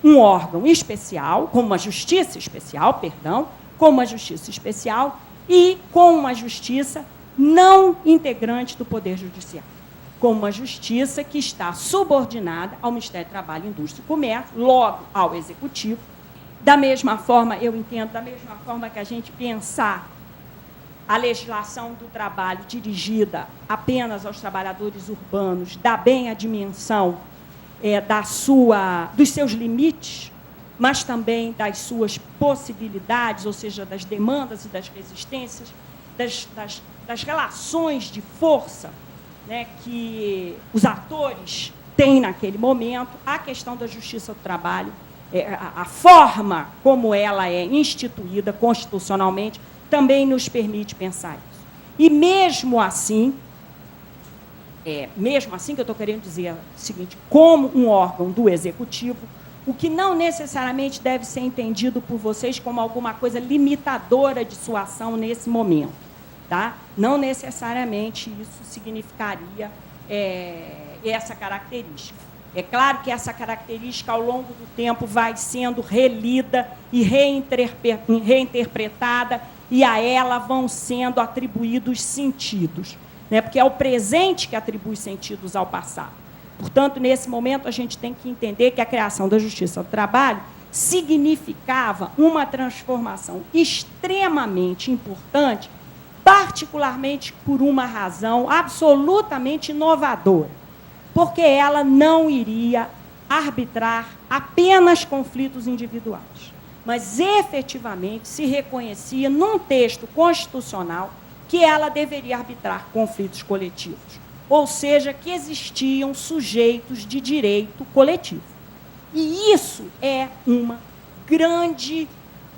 um órgão especial, como uma justiça especial, perdão, como uma justiça especial e com uma justiça não integrante do Poder Judiciário, como uma justiça que está subordinada ao Ministério do Trabalho, Indústria e Comércio, logo ao Executivo. Da mesma forma, eu entendo, da mesma forma que a gente pensar a legislação do trabalho dirigida apenas aos trabalhadores urbanos, dá bem a dimensão dos seus limites, mas também das suas possibilidades, ou seja, das demandas e das resistências, das relações de força, né, que os atores têm naquele momento. A questão da justiça do trabalho, a forma como ela é instituída constitucionalmente, também nos permite pensar isso. E mesmo assim que eu estou querendo dizer o seguinte, como um órgão do Executivo, o que não necessariamente deve ser entendido por vocês como alguma coisa limitadora de sua ação nesse momento. Tá? Não necessariamente isso significaria essa característica. É claro que essa característica, ao longo do tempo, vai sendo relida e reinterpretada, e a ela vão sendo atribuídos sentidos, né? Porque é o presente que atribui sentidos ao passado. Portanto, nesse momento, a gente tem que entender que a criação da Justiça do Trabalho significava uma transformação extremamente importante, particularmente por uma razão absolutamente inovadora, porque ela não iria arbitrar apenas conflitos individuais, mas efetivamente se reconhecia num texto constitucional que ela deveria arbitrar conflitos coletivos, ou seja, que existiam sujeitos de direito coletivo. E isso é uma grande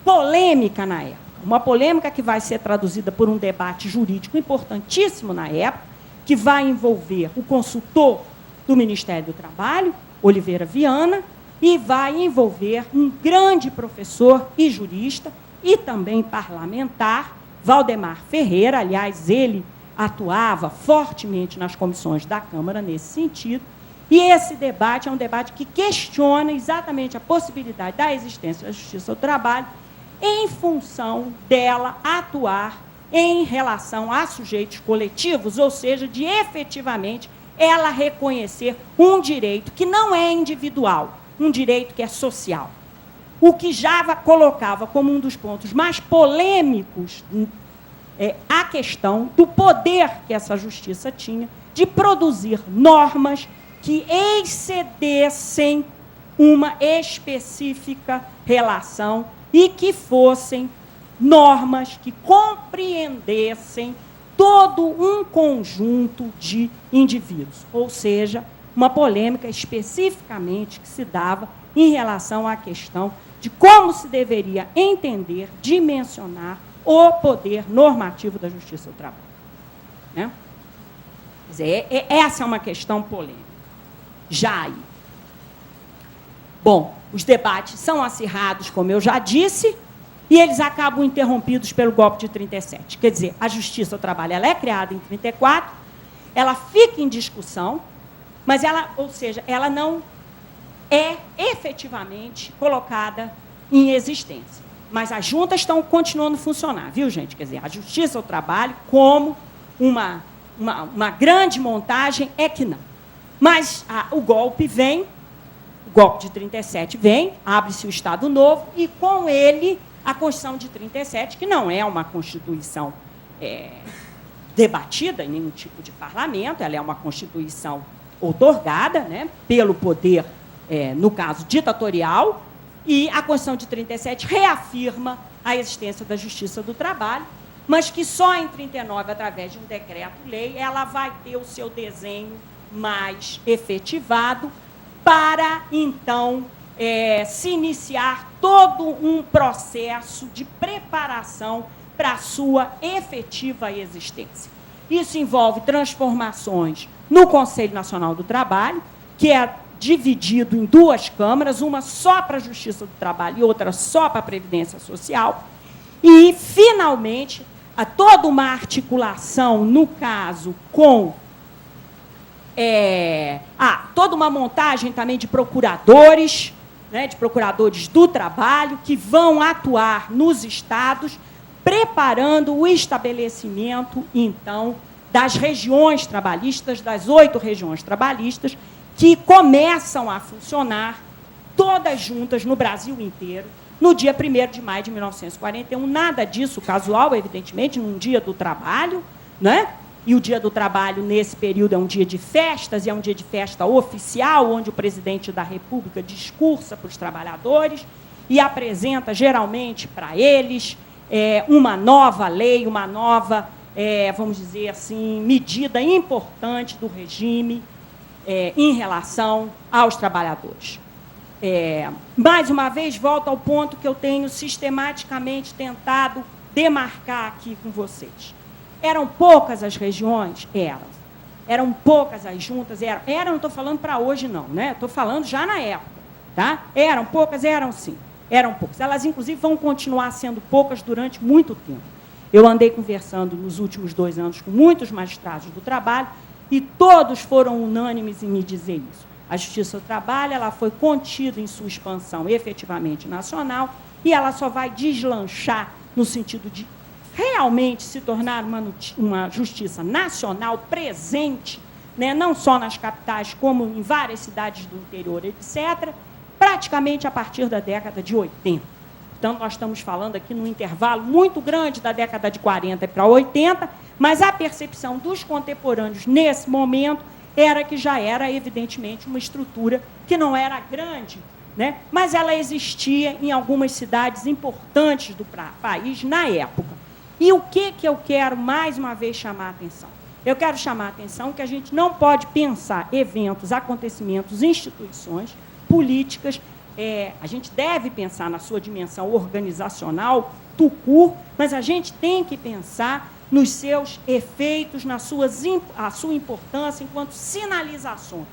polêmica na época, uma polêmica que vai ser traduzida por um debate jurídico importantíssimo na época, que vai envolver o consultor do Ministério do Trabalho, Oliveira Viana, e vai envolver um grande professor e jurista, e também parlamentar, Valdemar Ferreira. Aliás, ele atuava fortemente nas comissões da Câmara nesse sentido, e esse debate é um debate que questiona exatamente a possibilidade da existência da Justiça do Trabalho em função dela atuar em relação a sujeitos coletivos, ou seja, de efetivamente ela reconhecer um direito que não é individual, um direito que é social. O que já colocava como um dos pontos mais polêmicos a questão do poder que essa justiça tinha de produzir normas que excedessem uma específica relação e que fossem normas que compreendessem todo um conjunto de indivíduos, ou seja, uma polêmica especificamente que se dava em relação à questão de como se deveria entender, dimensionar o poder normativo da Justiça do Trabalho. Né? Quer dizer, essa é uma questão polêmica. Já aí. Bom, os debates são acirrados, como eu já disse, e eles acabam interrompidos pelo golpe de 37. Quer dizer, a Justiça do Trabalho ela é criada em 34, ela fica em discussão, mas ela, ou seja, ela não é efetivamente colocada em existência. Mas as juntas estão continuando a funcionar, viu, gente? Quer dizer, a Justiça do Trabalho, como uma grande montagem, é que não. Mas o golpe vem, o golpe de 37 vem, abre-se o Estado Novo, e com ele a Constituição de 37, que não é uma Constituição debatida em nenhum tipo de parlamento, ela é uma Constituição outorgada, né, pelo poder, no caso, ditatorial, e a Constituição de 37 reafirma a existência da Justiça do Trabalho, mas que só em 39, através de um decreto-lei, ela vai ter o seu desenho mais efetivado para, então, se iniciar todo um processo de preparação para a sua efetiva existência. Isso envolve transformações no Conselho Nacional do Trabalho, que é dividido em duas câmaras, uma só para a Justiça do Trabalho e outra só para a Previdência Social, e, finalmente, toda uma articulação, no caso, com toda uma montagem também de procuradores, né, de procuradores do trabalho, que vão atuar nos estados, preparando o estabelecimento, então, das regiões trabalhistas, das 8 regiões trabalhistas, que começam a funcionar todas juntas no Brasil inteiro, no dia 1º de maio de 1941. Nada disso casual, evidentemente, num dia do trabalho, né? E o dia do trabalho, nesse período, é um dia de festas, e é um dia de festa oficial, onde o presidente da República discursa para os trabalhadores e apresenta, geralmente, para eles, uma nova lei, uma nova, vamos dizer assim, medida importante do regime em relação aos trabalhadores. Mais uma vez, volto ao ponto que eu tenho sistematicamente tentado demarcar aqui com vocês. Eram poucas as regiões? Eram. Eram poucas as juntas? Eram. Não estou falando para hoje, não, né? Estou falando já na época. Tá? Eram poucas? Eram sim. Eram poucas. Elas, inclusive, vão continuar sendo poucas durante muito tempo. Eu andei conversando nos últimos 2 anos com muitos magistrados do trabalho e todos foram unânimes em me dizer isso. A Justiça do Trabalho ela foi contida em sua expansão efetivamente nacional e ela só vai deslanchar no sentido de realmente se tornar uma justiça nacional presente, né, não só nas capitais, como em várias cidades do interior, etc., praticamente a partir da década de 80. Então, nós estamos falando aqui num intervalo muito grande da década de 40 para 80, mas a percepção dos contemporâneos nesse momento era que já era, evidentemente, uma estrutura que não era grande, né, mas ela existia em algumas cidades importantes do país na época. E o que eu quero, mais uma vez, chamar a atenção? Eu quero chamar a atenção que a gente não pode pensar eventos, acontecimentos, instituições, políticas. A gente deve pensar na sua dimensão organizacional, tucur, mas a gente tem que pensar nos seus efeitos, a sua importância enquanto sinalizações.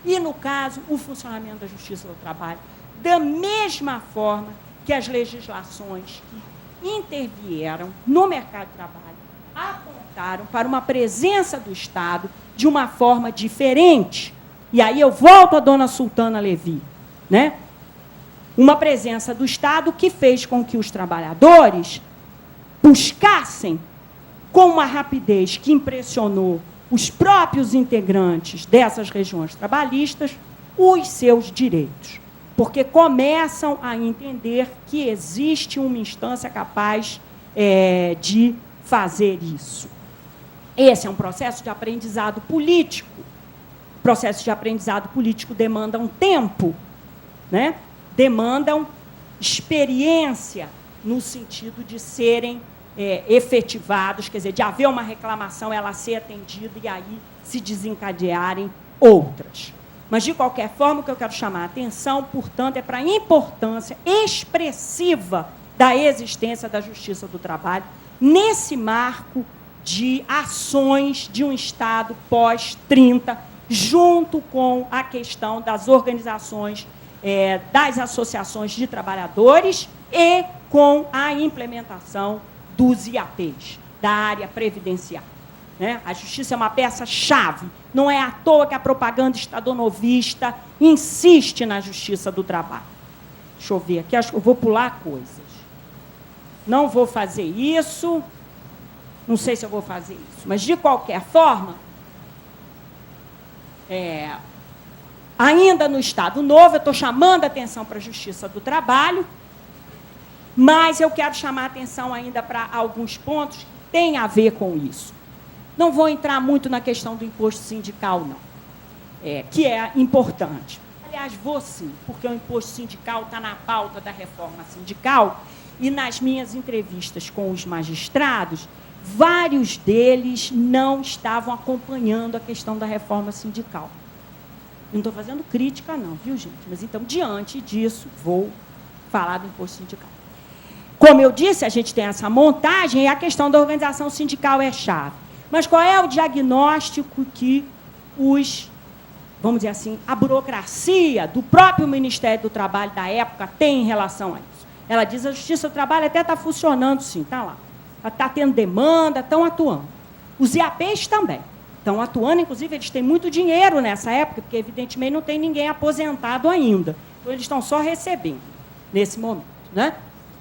E, no caso, o funcionamento da Justiça do Trabalho, da mesma forma que as legislações que intervieram no mercado de trabalho, apontaram para uma presença do Estado de uma forma diferente. E aí eu volto à dona Sultana Levi, né? Uma presença do Estado que fez com que os trabalhadores buscassem, com uma rapidez que impressionou os próprios integrantes dessas regiões trabalhistas, os seus direitos. Porque começam a entender que existe uma instância capaz de fazer isso. Esse é um processo de aprendizado político. O processo de aprendizado político demanda um tempo, né? Demandam experiência no sentido de serem efetivados, quer dizer, de haver uma reclamação, ela ser atendida e aí se desencadearem outras. Mas, de qualquer forma, o que eu quero chamar a atenção, portanto, é para a importância expressiva da existência da Justiça do Trabalho nesse marco de ações de um Estado pós-30, junto com a questão das organizações, das associações de trabalhadores e com a implementação dos IAPs, da área previdenciária. Né? A justiça é uma peça-chave. Não é à toa que a propaganda estadonovista insiste na justiça do trabalho. Deixa eu ver aqui, acho que eu vou pular coisas. Não vou fazer isso. Não sei se eu vou fazer isso. Mas, de qualquer forma, ainda no Estado Novo, eu estou chamando a atenção para a justiça do trabalho, mas eu quero chamar a atenção ainda para alguns pontos que têm a ver com isso. Não vou entrar muito na questão do imposto sindical, não, que é importante. Aliás, vou sim, porque o imposto sindical está na pauta da reforma sindical e nas minhas entrevistas com os magistrados, vários deles não estavam acompanhando a questão da reforma sindical. Não estou fazendo crítica, não, viu, gente? Mas, então, diante disso, vou falar do imposto sindical. Como eu disse, a gente tem essa montagem e a questão da organização sindical é chave. Mas qual é o diagnóstico que vamos dizer assim, a burocracia do próprio Ministério do Trabalho da época tem em relação a isso? Ela diz que a Justiça do Trabalho até está funcionando, sim, está lá. Está tendo demanda, estão atuando. Os IAPs também estão atuando, inclusive eles têm muito dinheiro nessa época, porque evidentemente não tem ninguém aposentado ainda. Então eles estão só recebendo nesse momento, né?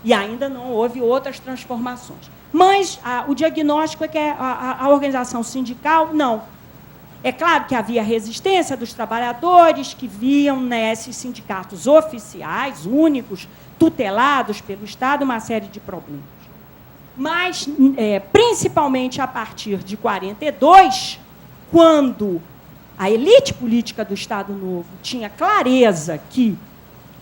E ainda não houve outras transformações. Mas o diagnóstico é que a organização sindical, não. É claro que havia resistência dos trabalhadores que viam nesses sindicatos oficiais, únicos, tutelados pelo Estado, uma série de problemas. Mas, principalmente a partir de 42, quando a elite política do Estado Novo tinha clareza que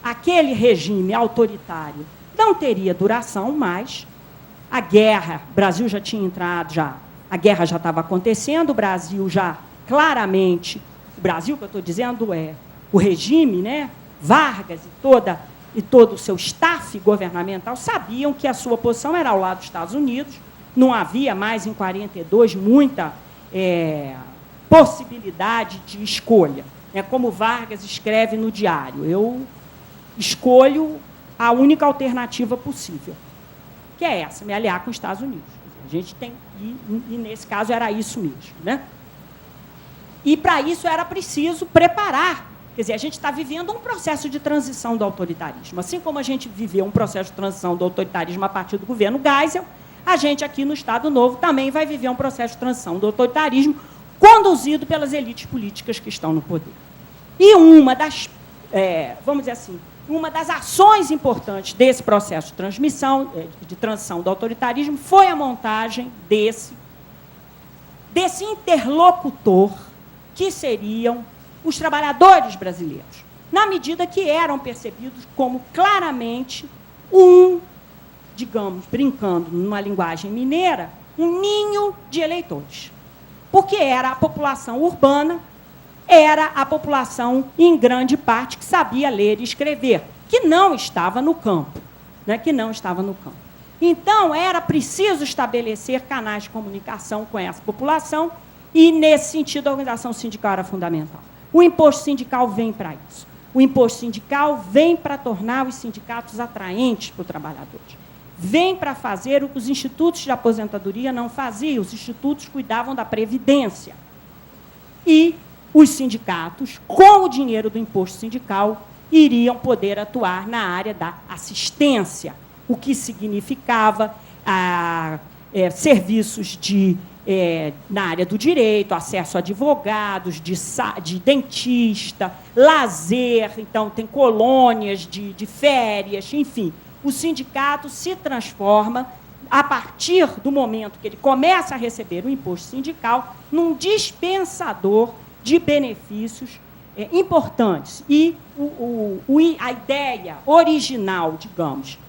aquele regime autoritário não teria duração mais, a guerra, o Brasil já tinha entrado, a guerra já estava acontecendo, o Brasil já claramente, o Brasil que eu estou dizendo é o regime, né, Vargas e todo o seu staff governamental sabiam que a sua posição era ao lado dos Estados Unidos, não havia mais em 42 muita possibilidade de escolha. É como Vargas escreve no diário, eu escolho a única alternativa possível, que é essa, me aliar com os Estados Unidos. A gente tem, e nesse caso era isso mesmo, né? E para isso era preciso preparar. Quer dizer, a gente está vivendo um processo de transição do autoritarismo. Assim como a gente viveu um processo de transição do autoritarismo a partir do governo Geisel, a gente aqui no Estado Novo também vai viver um processo de transição do autoritarismo conduzido pelas elites políticas que estão no poder. E uma das, vamos dizer assim, uma das ações importantes desse processo de transição do autoritarismo foi a montagem desse interlocutor que seriam os trabalhadores brasileiros, na medida que eram percebidos como claramente digamos, brincando numa linguagem mineira, um ninho de eleitores. Porque era a população urbana, era a população, em grande parte, que sabia ler e escrever, que não estava no campo. Né, que não estava no campo. Então, era preciso estabelecer canais de comunicação com essa população e, nesse sentido, a organização sindical era fundamental. O imposto sindical vem para isso. O imposto sindical vem para tornar os sindicatos atraentes para o trabalhador. Vem para fazer o que os institutos de aposentadoria não faziam. Os institutos cuidavam da previdência. E os sindicatos, com o dinheiro do imposto sindical, iriam poder atuar na área da assistência, o que significava serviços na área do direito, acesso a advogados, de dentista, lazer, então tem colônias de férias, enfim. O sindicato se transforma, a partir do momento que ele começa a receber o imposto sindical, num dispensador de benefícios importantes. E a ideia original, digamos,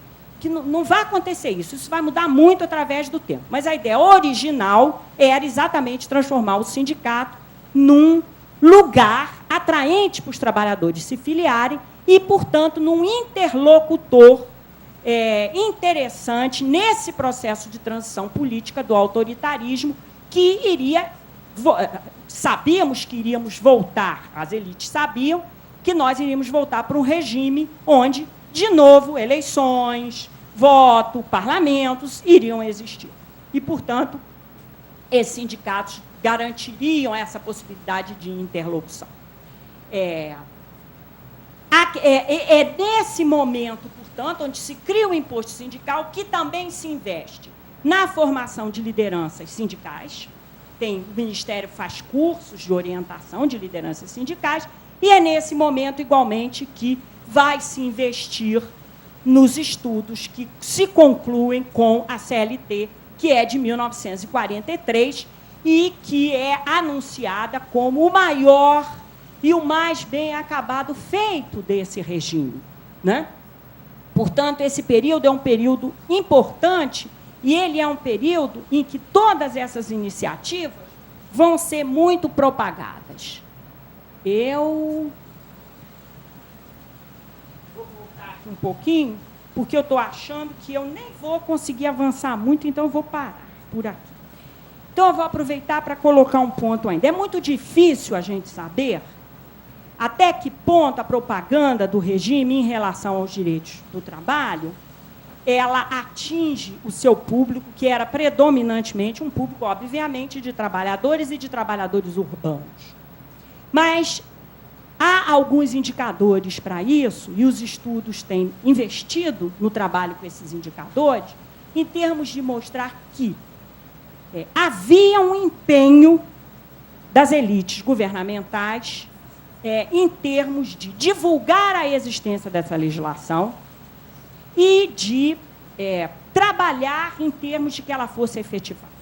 que não vai acontecer isso vai mudar muito através do tempo, mas a ideia original era exatamente transformar o sindicato num lugar atraente para os trabalhadores se filiarem e, portanto, num interlocutor interessante nesse processo de transição política do autoritarismo que sabíamos que iríamos voltar, as elites sabiam que nós iríamos voltar para um regime onde, de novo, eleições, voto, parlamentos iriam existir. E, portanto, esses sindicatos garantiriam essa possibilidade de interlocução. É nesse momento, portanto, onde se cria o imposto sindical, que também se investe na formação de lideranças sindicais. O Ministério faz cursos de orientação de lideranças sindicais, e é nesse momento, igualmente, que vai se investir nos estudos que se concluem com a CLT, que é de 1943, e que é anunciada como o maior e o mais bem acabado feito desse regime, né? Portanto, esse período é um período importante, e ele é um período em que todas essas iniciativas vão ser muito propagadas. Eu vou voltar aqui um pouquinho, porque eu estou achando que eu nem vou conseguir avançar muito, então eu vou parar por aqui. Então, eu vou aproveitar para colocar um ponto ainda. É muito difícil a gente saber até que ponto a propaganda do regime em relação aos direitos do trabalho ela atinge o seu público, que era predominantemente um público, obviamente, de trabalhadores e de trabalhadores urbanos. Mas há alguns indicadores para isso, e os estudos têm investido no trabalho com esses indicadores, em termos de mostrar que havia um empenho das elites governamentais em termos de divulgar a existência dessa legislação e de trabalhar em termos de que ela fosse efetivada.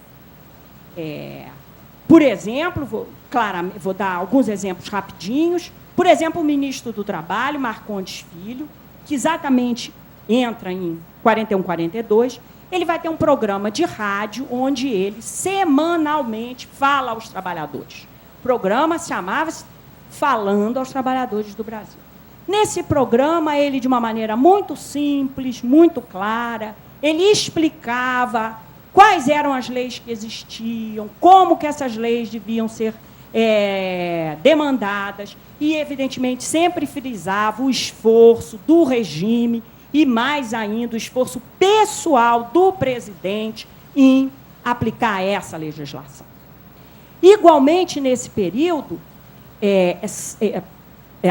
Por exemplo, vou dar alguns exemplos rapidinhos. Por exemplo, o ministro do Trabalho, Marcondes Filho, que exatamente entra em 41, 42, ele vai ter um programa de rádio onde ele, semanalmente, fala aos trabalhadores. O programa chamava-se Falando aos Trabalhadores do Brasil. Nesse programa, ele, de uma maneira muito simples, muito clara, ele explicava quais eram as leis que existiam, como que essas leis deviam ser demandadas, e, evidentemente, sempre frisava o esforço do regime e, mais ainda, o esforço pessoal do presidente em aplicar essa legislação. Igualmente, nesse período,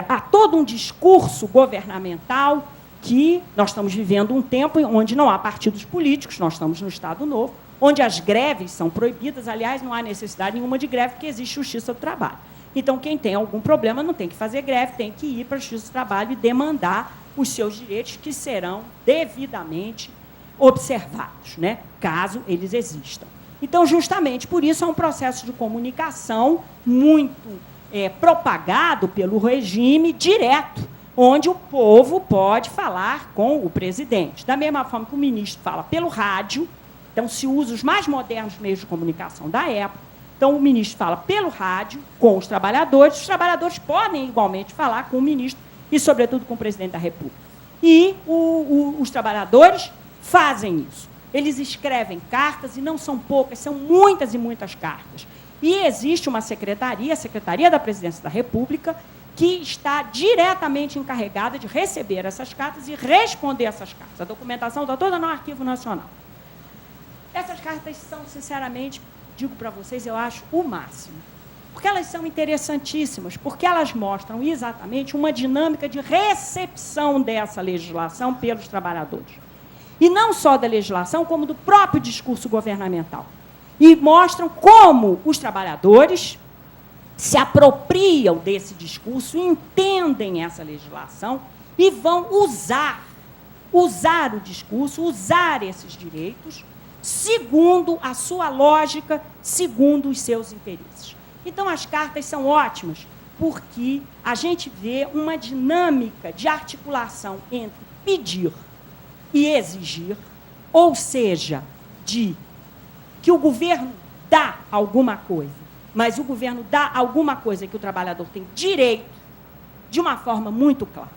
há todo um discurso governamental que nós estamos vivendo um tempo onde não há partidos políticos, nós estamos no Estado Novo, onde as greves são proibidas. Aliás, não há necessidade nenhuma de greve, porque existe justiça do trabalho. Então, quem tem algum problema não tem que fazer greve, tem que ir para a justiça do trabalho e demandar os seus direitos, que serão devidamente observados, né, caso eles existam. Então, justamente por isso, é um processo de comunicação muito propagado pelo regime direto, onde o povo pode falar com o presidente. Da mesma forma que o ministro fala pelo rádio, então se usa os mais modernos meios de comunicação da época, então o ministro fala pelo rádio com os trabalhadores podem igualmente falar com o ministro e, sobretudo, com o presidente da República. E os trabalhadores fazem isso. Eles escrevem cartas, e não são poucas, são muitas e muitas cartas. E existe uma secretaria, a Secretaria da Presidência da República, que está diretamente encarregada de receber essas cartas e responder essas cartas. A documentação está toda no Arquivo Nacional. Essas cartas são, sinceramente, digo para vocês, eu acho o máximo. Porque elas são interessantíssimas, porque elas mostram exatamente uma dinâmica de recepção dessa legislação pelos trabalhadores. E não só da legislação, como do próprio discurso governamental. E mostram como os trabalhadores se apropriam desse discurso, entendem essa legislação e vão usar o discurso, usar esses direitos, segundo a sua lógica, segundo os seus interesses. Então, as cartas são ótimas, porque a gente vê uma dinâmica de articulação entre pedir e exigir, ou seja, de que o governo dá alguma coisa, mas o governo dá alguma coisa que o trabalhador tem direito, de uma forma muito clara.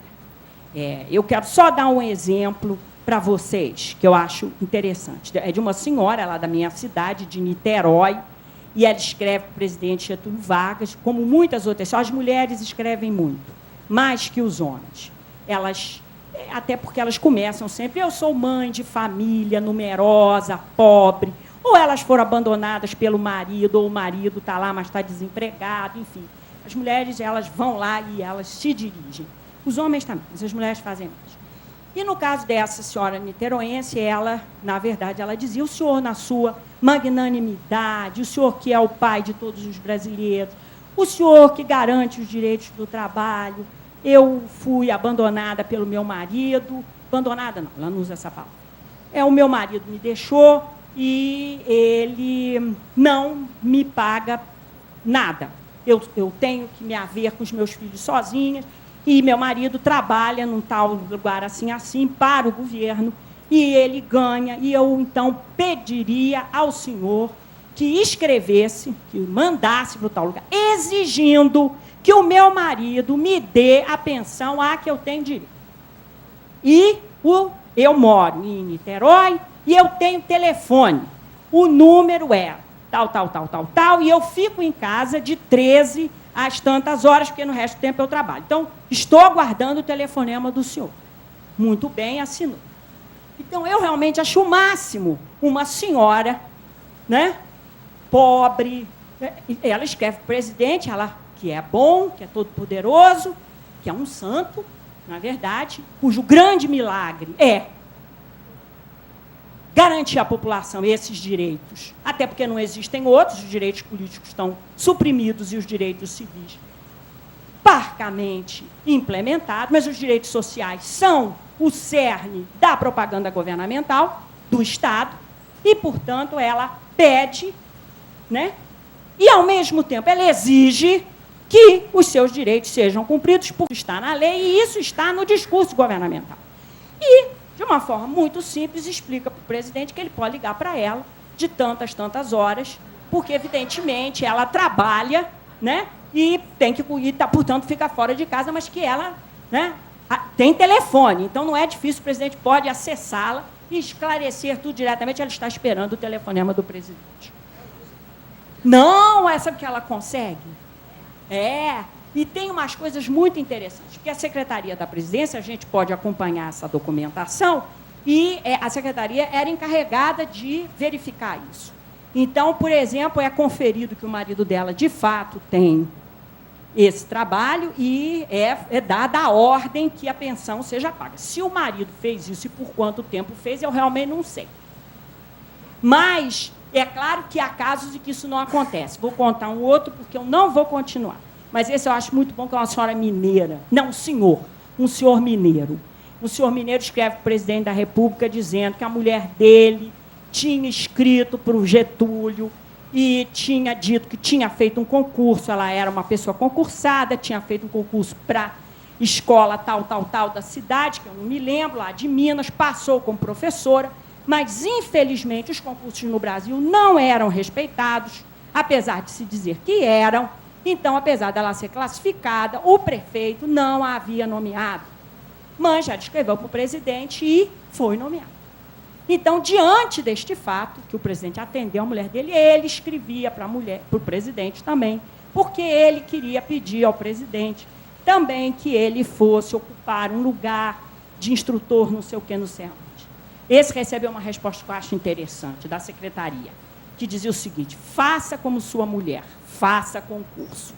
Eu quero só dar um exemplo para vocês, que eu acho interessante. É de uma senhora lá da minha cidade, de Niterói, e ela escreve para o presidente Getúlio Vargas, como muitas outras. Só as mulheres escrevem muito, mais que os homens. Elas até porque elas começam sempre, eu sou mãe de família, numerosa, pobre, ou elas foram abandonadas pelo marido, ou o marido está lá, mas está desempregado, enfim. As mulheres, elas vão lá e elas se dirigem. Os homens também, mas as mulheres fazem mais. E no caso dessa senhora niteroense, ela, na verdade, ela dizia, o senhor, na sua magnanimidade, o senhor que é o pai de todos os brasileiros, o senhor que garante os direitos do trabalho, eu fui abandonada pelo meu marido, abandonada não, ela não usa essa palavra. O meu marido me deixou e ele não me paga nada. Eu tenho que me haver com os meus filhos sozinha, e meu marido trabalha num tal lugar assim, para o governo, e ele ganha, e eu, então, pediria ao senhor que escrevesse, que mandasse para o tal lugar, exigindo que o meu marido me dê a pensão a que eu tenho direito. E eu moro em Niterói e eu tenho telefone. O número é tal, e eu fico em casa de 13 às tantas horas, porque no resto do tempo eu trabalho. Então, estou aguardando o telefonema do senhor. Muito bem, assinou. Então, eu realmente acho o máximo uma senhora, né, pobre, ela escreve para o presidente, ela que é bom, que é todo poderoso, que é um santo, na verdade, cujo grande milagre é garantir à população esses direitos, até porque não existem outros, os direitos políticos estão suprimidos e os direitos civis parcamente implementados, mas os direitos sociais são o cerne da propaganda governamental, do Estado, e, portanto, ela pede, né, e, ao mesmo tempo, ela exige que os seus direitos sejam cumpridos, por estar na lei, e isso está no discurso governamental. E, de uma forma muito simples, explica para o presidente que ele pode ligar para ela de tantas horas, porque, evidentemente, ela trabalha, né, e tem que, portanto, fica fora de casa, mas que ela, né, tem telefone, então não é difícil, o presidente pode acessá-la e esclarecer tudo diretamente, ela está esperando o telefonema do presidente. Não, essa que ela consegue. E tem umas coisas muito interessantes, porque a Secretaria da Presidência, a gente pode acompanhar essa documentação, e a Secretaria era encarregada de verificar isso. Então, por exemplo, é conferido que o marido dela, de fato, tem esse trabalho e é dada a ordem que a pensão seja paga. Se o marido fez isso e por quanto tempo fez, eu realmente não sei. Mas é claro que há casos em que isso não acontece. Vou contar um outro, porque eu não vou continuar. Mas esse eu acho muito bom, que é uma senhora mineira. Não, um senhor mineiro. Um senhor mineiro escreve para o presidente da República dizendo que a mulher dele tinha escrito para o Getúlio e tinha dito que tinha feito um concurso, ela era uma pessoa concursada, tinha feito um concurso para escola tal da cidade, que eu não me lembro, lá de Minas, passou como professora, mas, infelizmente, os concursos no Brasil não eram respeitados, apesar de se dizer que eram. Então, apesar dela ser classificada, o prefeito não a havia nomeado. Mas já escreveu para o presidente e foi nomeado. Então, diante deste fato, que o presidente atendeu a mulher dele, ele escrevia para o presidente também, porque ele queria pedir ao presidente também que ele fosse ocupar um lugar de instrutor, não sei o que, não sei onde. Esse recebeu uma resposta que eu acho interessante, da secretaria, que dizia o seguinte: faça como sua mulher, faça concurso.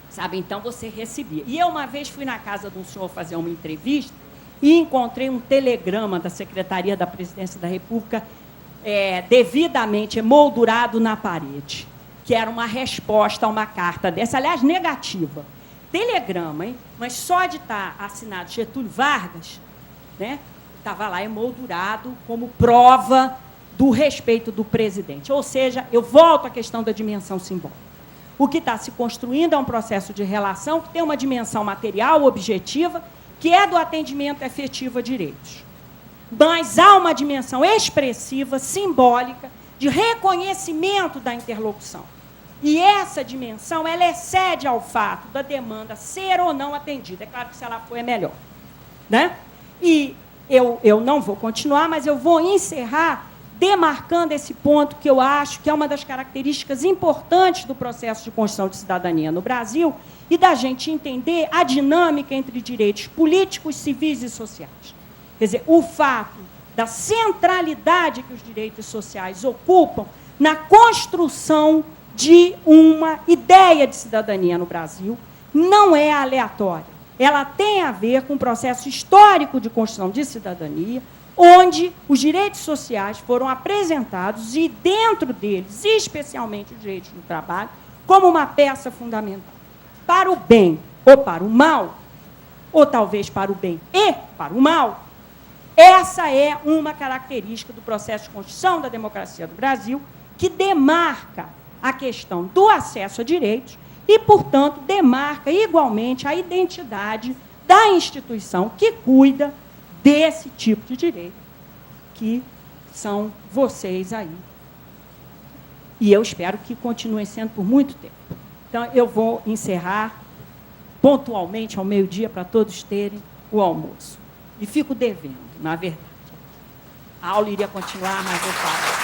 Sabe, então você recebia. E eu uma vez fui na casa de um senhor fazer uma entrevista e encontrei um telegrama da Secretaria da Presidência da República devidamente emoldurado na parede, que era uma resposta a uma carta dessa, aliás, negativa. Telegrama, hein? Mas só de estar assinado Getúlio Vargas, né, estava lá emoldurado como prova do respeito do presidente. Ou seja, eu volto à questão da dimensão simbólica. O que está se construindo é um processo de relação que tem uma dimensão material, objetiva, que é do atendimento efetivo a direitos. Mas há uma dimensão expressiva, simbólica, de reconhecimento da interlocução. E essa dimensão, ela excede ao fato da demanda ser ou não atendida. É claro que se ela for, é melhor. Né? E eu não vou continuar, mas eu vou encerrar demarcando esse ponto que eu acho que é uma das características importantes do processo de construção de cidadania no Brasil e da gente entender a dinâmica entre direitos políticos, civis e sociais. Quer dizer, o fato da centralidade que os direitos sociais ocupam na construção de uma ideia de cidadania no Brasil não é aleatória. Ela tem a ver com o processo histórico de construção de cidadania, onde os direitos sociais foram apresentados e, dentro deles, especialmente os direitos do trabalho, como uma peça fundamental. Para o bem ou para o mal, ou talvez para o bem e para o mal, essa é uma característica do processo de construção da democracia do Brasil, que demarca a questão do acesso a direitos e, portanto, demarca igualmente a identidade da instituição que cuida desse tipo de direito, que são vocês aí. E eu espero que continuem sendo por muito tempo. Então, eu vou encerrar pontualmente ao meio-dia para todos terem o almoço. E fico devendo, na verdade. A aula iria continuar, mas eu paro.